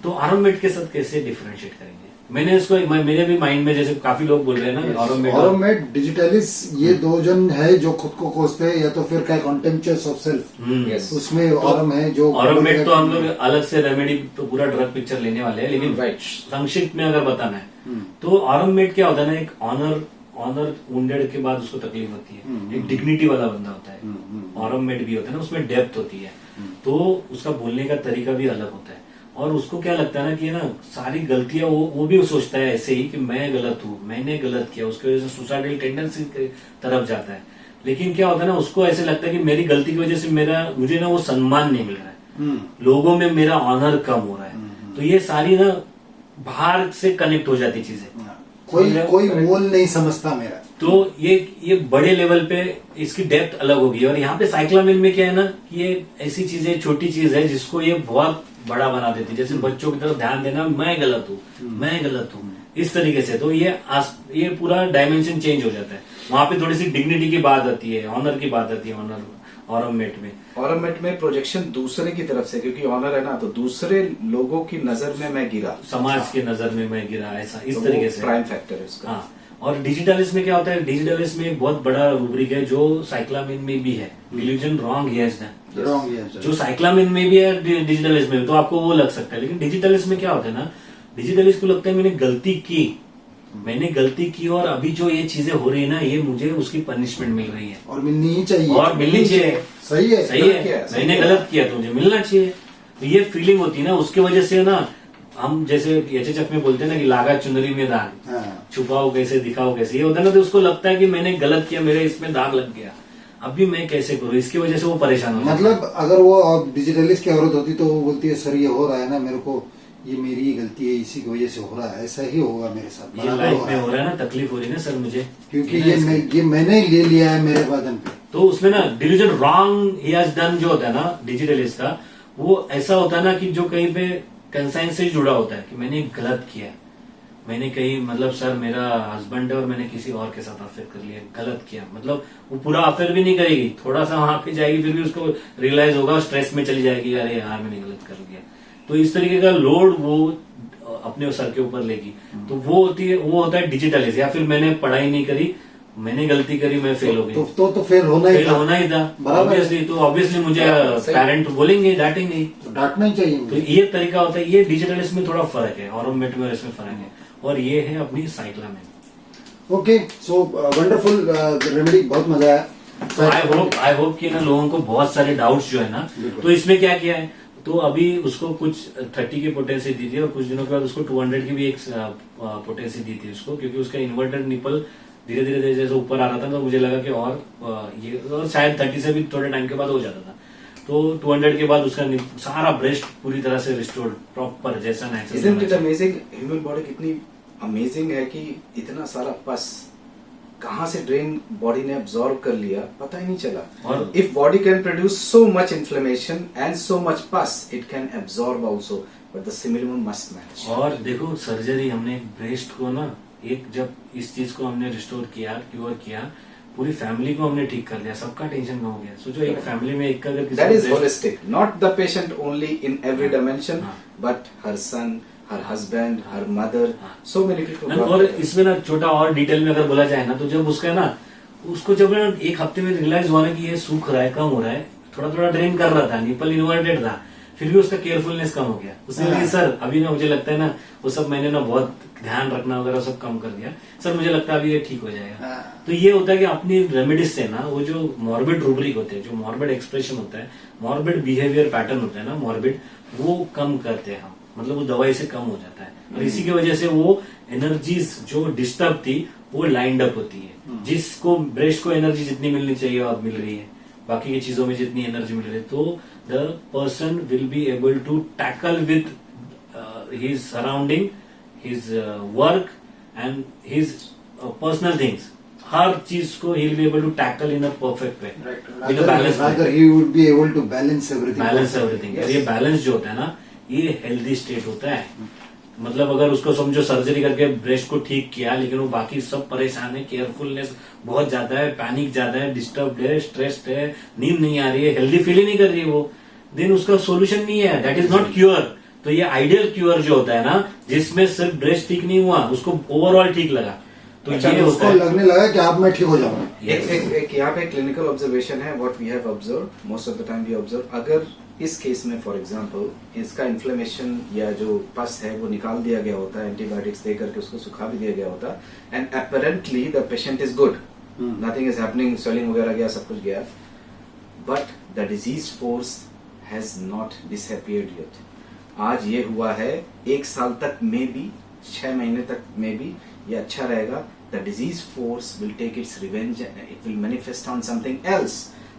तो आरोमेट के साथ कैसे डिफरेंशिएट करेंगे? मैंने इसको मेरे भी माइंड में, जैसे काफी लोग बोल रहे हैं ना, ऑरोमेट डिजिटलिस, ये 2 जन है जो खुद को कोसते हैं, या तो फिर क्या कॉन्टेम्पचुअस ऑफ सेल्फ, उसमें ऑरम है जो ऑरोमेट। तो हम लोग अलग से रेमेडी तो पूरा ड्रग पिक्चर लेने वाले हैं, लेकिन संक्षिप्त में अगर बताना है तो ऑरोमेट क्या होता है ना, एक ऑनर वुंडेड के बाद उसको तकलीफ होती है, एक डिग्निटी वाला बंदा होता है। ऑरोमेट भी होता है ना, उसमें डेप्थ होती है, तो उसका बोलने का तरीका भी अलग होता है। और उसको क्या लगता है ना कि ना सारी गलतियां वो भी सोचता है ऐसे ही कि मैं गलत हूँ, मैंने गलत किया, उसकी वजह से सुसाइडल टेंडेंसी की तरफ जाता है। लेकिन क्या होता है ना, उसको ऐसे लगता है कि मेरी गलती की वजह से मुझे ना वो सम्मान नहीं मिल रहा है, लोगों में मेरा ऑनर कम हो रहा है। तो ये सारी ना बाहर से कनेक्ट हो जाती चीजें, कोई मोल नहीं समझता मेरा। तो ये बड़े लेवल पे इसकी डेप्थ अलग होगी। और यहाँ पे साइक्लामिन में क्या है ना, कि ये ऐसी चीजें, छोटी चीज है जिसको ये बहुत बड़ा बना देती है। जैसे बच्चों की तरफ ध्यान देना, मैं गलत हूँ, इस तरीके से। तो ये पूरा डायमेंशन चेंज हो जाता है। वहां पे थोड़ी सी डिग्निटी की बात आती है, ऑनर की बात आती है। ऑरोमेट में प्रोजेक्शन दूसरे की तरफ से, क्योंकि ऑनर है ना, तो दूसरे लोगों की नजर में मैं गिरा, समाज की नजर में मैं गिरा, ऐसा इस तरीके से प्राइम फैक्टर है उसका। हाँ, और डिजिटलिस्ट में क्या होता है, डिजिटलिस्ट में एक बहुत बड़ा रूब्रिक है जो साइक्लामिन में भी है, डिल्यूजन रॉन्ग जो साइक्लामिन में भी है, डिजिटलिस्ट में भी, तो आपको वो लग सकता है। लेकिन डिजिटलिस्ट में क्या होता है ना, डिजिटलिस्ट को लगता है मैंने गलती की और अभी जो ये चीजें हो रही है ना, ये मुझे उसकी पनिशमेंट मिल रही है और मिलनी ही चाहिए, सही है, मैंने गलत किया तो मुझे मिलना चाहिए। तो ये फीलिंग होती है ना, उसकी वजह से ना हम जैसे एचएचएफ में बोलते हैं ना कि लागा चुनरी में दाग, छुपाओ कैसे दिखाओ कैसे, ये होता है ना। तो उसको लगता है कि मैंने गलत किया, मेरे इसमें दाग लग गया, अभी मैं कैसे करूँ, इसकी वजह से वो परेशान हो। मतलब अगर वो डिजिटलिस्ट की औरत होती तो वो बोलती है सर ये हो रहा है ना मेरे को, ये मेरी ही गलती है, इसी की वजह से हो रहा है, ऐसा ही होगा मेरे साथ, ये बराबर लाइफ हो में रहा हो है। रहा है ना, तकलीफ हो रही है ना सर मुझे, क्योंकि है ना ये मैंने ले लिया है मेरे बदन पे। तो उसमें ना delusion wrong he has done जो होता है ना डिजिटलिस्ट का, वो ऐसा होता है ना कि जो कहीं पे कंसाइन से जुड़ा होता है कि मैंने गलत किया है, मैंने कहीं मतलब सर मेरा हस्बैंड है और मैंने किसी और के साथ अफेयर कर लिया, गलत किया, मतलब वो पूरा अफेयर भी नहीं करेगी, थोड़ा सा वहां पे जाएगी, फिर भी उसको रियलाइज होगा, स्ट्रेस में चली जाएगी, अरे यार मैंने गलत कर लिया। तो इस तरीके का लोड वो अपने सर के ऊपर लेगी, तो वो होता है डिजिटलिस्ट। या फिर मैंने पढ़ाई नहीं करी, मैंने गलती करी, मैं फेल हो गई, तो फेल होना ही फेल था, होना ही था बराबर है। ऑब्वियसली। तो ऑब्वियसली मुझे सही। पेरेंट बोलेंगे, डांटेंगे ही। तो डांटना ही चाहिए तो मुझे। ये तरीका होता है, ये डिजिटलिस्ट में थोड़ा फर्क है और मेटावर्स में फर्क है, और ये है अपनी साइक्ला में। ओके, सो वंडरफुल रेमेडी, बहुत मजा आया। तो आई होप कि ना लोगों को बहुत सारे डाउट्स जो है ना, बिल्कुल। तो इसमें क्या किया है, तो अभी उसको कुछ 30 की पोटेंसी दी थी और कुछ दिनों के बाद उसको 200 की भी एक पोटेंसी दी थी उसको, क्योंकि उसका इन्वर्टेड निपल धीरे धीरे जैसे ऊपर आ रहा था, तो मुझे लगा कि और ये और शायद 30 से भी थोड़े टाइम के बाद हो जाता था। तो 200 के बाद उसका सारा ब्रेस्ट पूरी तरह से रिस्टोर्ड प्रॉपर जैसा Isn't it natural. amazing? Human body कितनी अमेजिंग है कि इतना सारा पस कहाँ से ड्रेन बॉडी ने अब्सॉर्ब कर लिया, पता ही नहीं चला। और if body can produce so much inflammation and so much pus, it can absorb also, but the similar must match. और देखो सर्जरी हमने ब्रेस्ट को ना, एक जब इस चीज को हमने रिस्टोर किया, क्योर किया, पूरी फैमिली को हमने ठीक कर दिया, सबका टेंशन कम हो गया। सोचो एक फैमिली में एक का अगर किसी That को is breast- holistic, not the patient only in every dimension, हाँ। but her son, her husband, her mother, हाँ। so many people. मैम, और इसमें ना छोटा और डिटेल में अगर बोला जाए ना, तो जब उसका ना उसको जब ना एक हफ्ते में रियलाइज हुआ ना कि ये सूख रहा है, कम हो रहा है, थोड़ा थोड़ा ड्रेन कर रहा था, निपल इन्वर्टेड था, फिर भी उसका केयरफुलनेस कम हो गया। उसने हाँ। कहा सर अभी ना मुझे लगता है ना वो सब मैंने ना बहुत ध्यान रखना वगैरह सब कम कर दिया, सर मुझे लगता है अभी ये ठीक हो जाएगा। हाँ। तो ये होता है कि अपनी रेमेडीज से ना वो जो मॉर्बिड रूब्रिक होते हैं, जो मॉर्बिड एक्सप्रेशन होता है, मॉर्बिड बिहेवियर पैटर्न होता है ना मॉर्बिड, वो कम करते हैं हम, मतलब उस दवाई से कम हो जाता है। और इसी की वजह से वो एनर्जीज जो डिस्टर्ब थी वो लाइंड अप होती है। जिसको ब्रेस्ट को एनर्जी जितनी मिलनी चाहिए अब मिल रही है, बाकी की चीजों में जितनी एनर्जी मिल रही है, तो the person will be able to tackle with his surrounding, his work and his personal things, हर चीज को he will be able to tackle in a perfect way, with a balance Rather he would be able to balance everything. Balance everything. और ये balance जो होता है ना, ये हेल्दी स्टेट होता है। मतलब अगर उसको समझो सर्जरी करके ब्रेस्ट को ठीक किया, लेकिन वो बाकी सब परेशान है, केयरफुलनेस बहुत ज्यादा है, पैनिक ज्यादा है, डिस्टर्ब है, स्ट्रेस्ड है, नींद नहीं आ रही है, हेल्दी फील ही नहीं कर रही है वो, देन उसका सोल्यूशन नहीं है, दैट इज नॉट क्योर। तो ये आइडियल क्योर जो होता है ना, जिसमें सिर्फ ब्रेस्ट ठीक नहीं हुआ, उसको ओवरऑल ठीक लगा, तो अच्छा, ये उसको होता है। लगने लगा कि आप मैं ठीक हो जाऊंगा। एक यहाँ पे क्लिनिकल ऑब्जर्वेशन है, what we have observe most of the time we observe, अगर इस केस में फॉर एग्जांपल इसका इन्फ्लेमेशन या जो पस है वो निकाल दिया गया होता है, एंटीबायोटिक्स दे करके उसको सुखा भी दिया गया होता, and apparently the patient is good, nothing is happening, swelling वगैरह गया, सब कुछ गया, but the disease force has not disappeared yet. आज ये हुआ है, 1 साल तक में भी, 6 महीने तक में भी ये अच्छा रहेगा। The disease force will take its revenge and it will manifest on something else.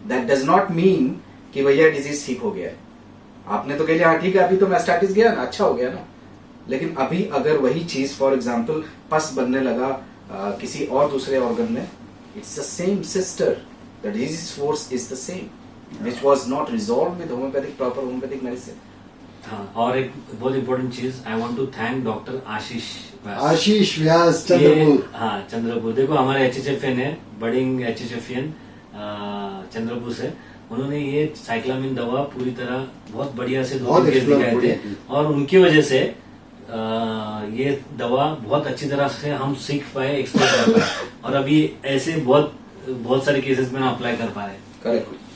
That does not mean कि भैया डिजीज ठीक हो गया है। आपने तो कह लिया हाँ ठीक है, अभी तो मैस्टाइटिस गया ना, अच्छा हो गया ना, लेकिन अभी अगर वही चीज फॉर एग्जांपल पस बनने लगा किसी और दूसरे ऑर्गन में, it's the same sister, the disease force is the same, which was not resolved with homeopathic, proper homeopathic medicine. हाँ, और एक बहुत इंपॉर्टेंट चीज, I want to thank doctor Ashish Vyas. Ashish Vyas ये- चंद्रपुर। हाँ चंद्रपुर, देखो हमारे एचएचएफएन है, बडिंग एचएचएफएन चंद्रपुर से, उन्होंने ये साइक्लामिन दवा पूरी तरह बहुत बढ़िया से बहुत केस explore दिखाए थे, बढ़िया की। और उनकी वजह से ये दवा बहुत अच्छी तरह से हम सीख पाए, एक्सप्लोर कर पाए, और अभी ऐसे बहुत बहुत सारे केसेस में हम अप्लाई कर पा रहे हैं। Correct.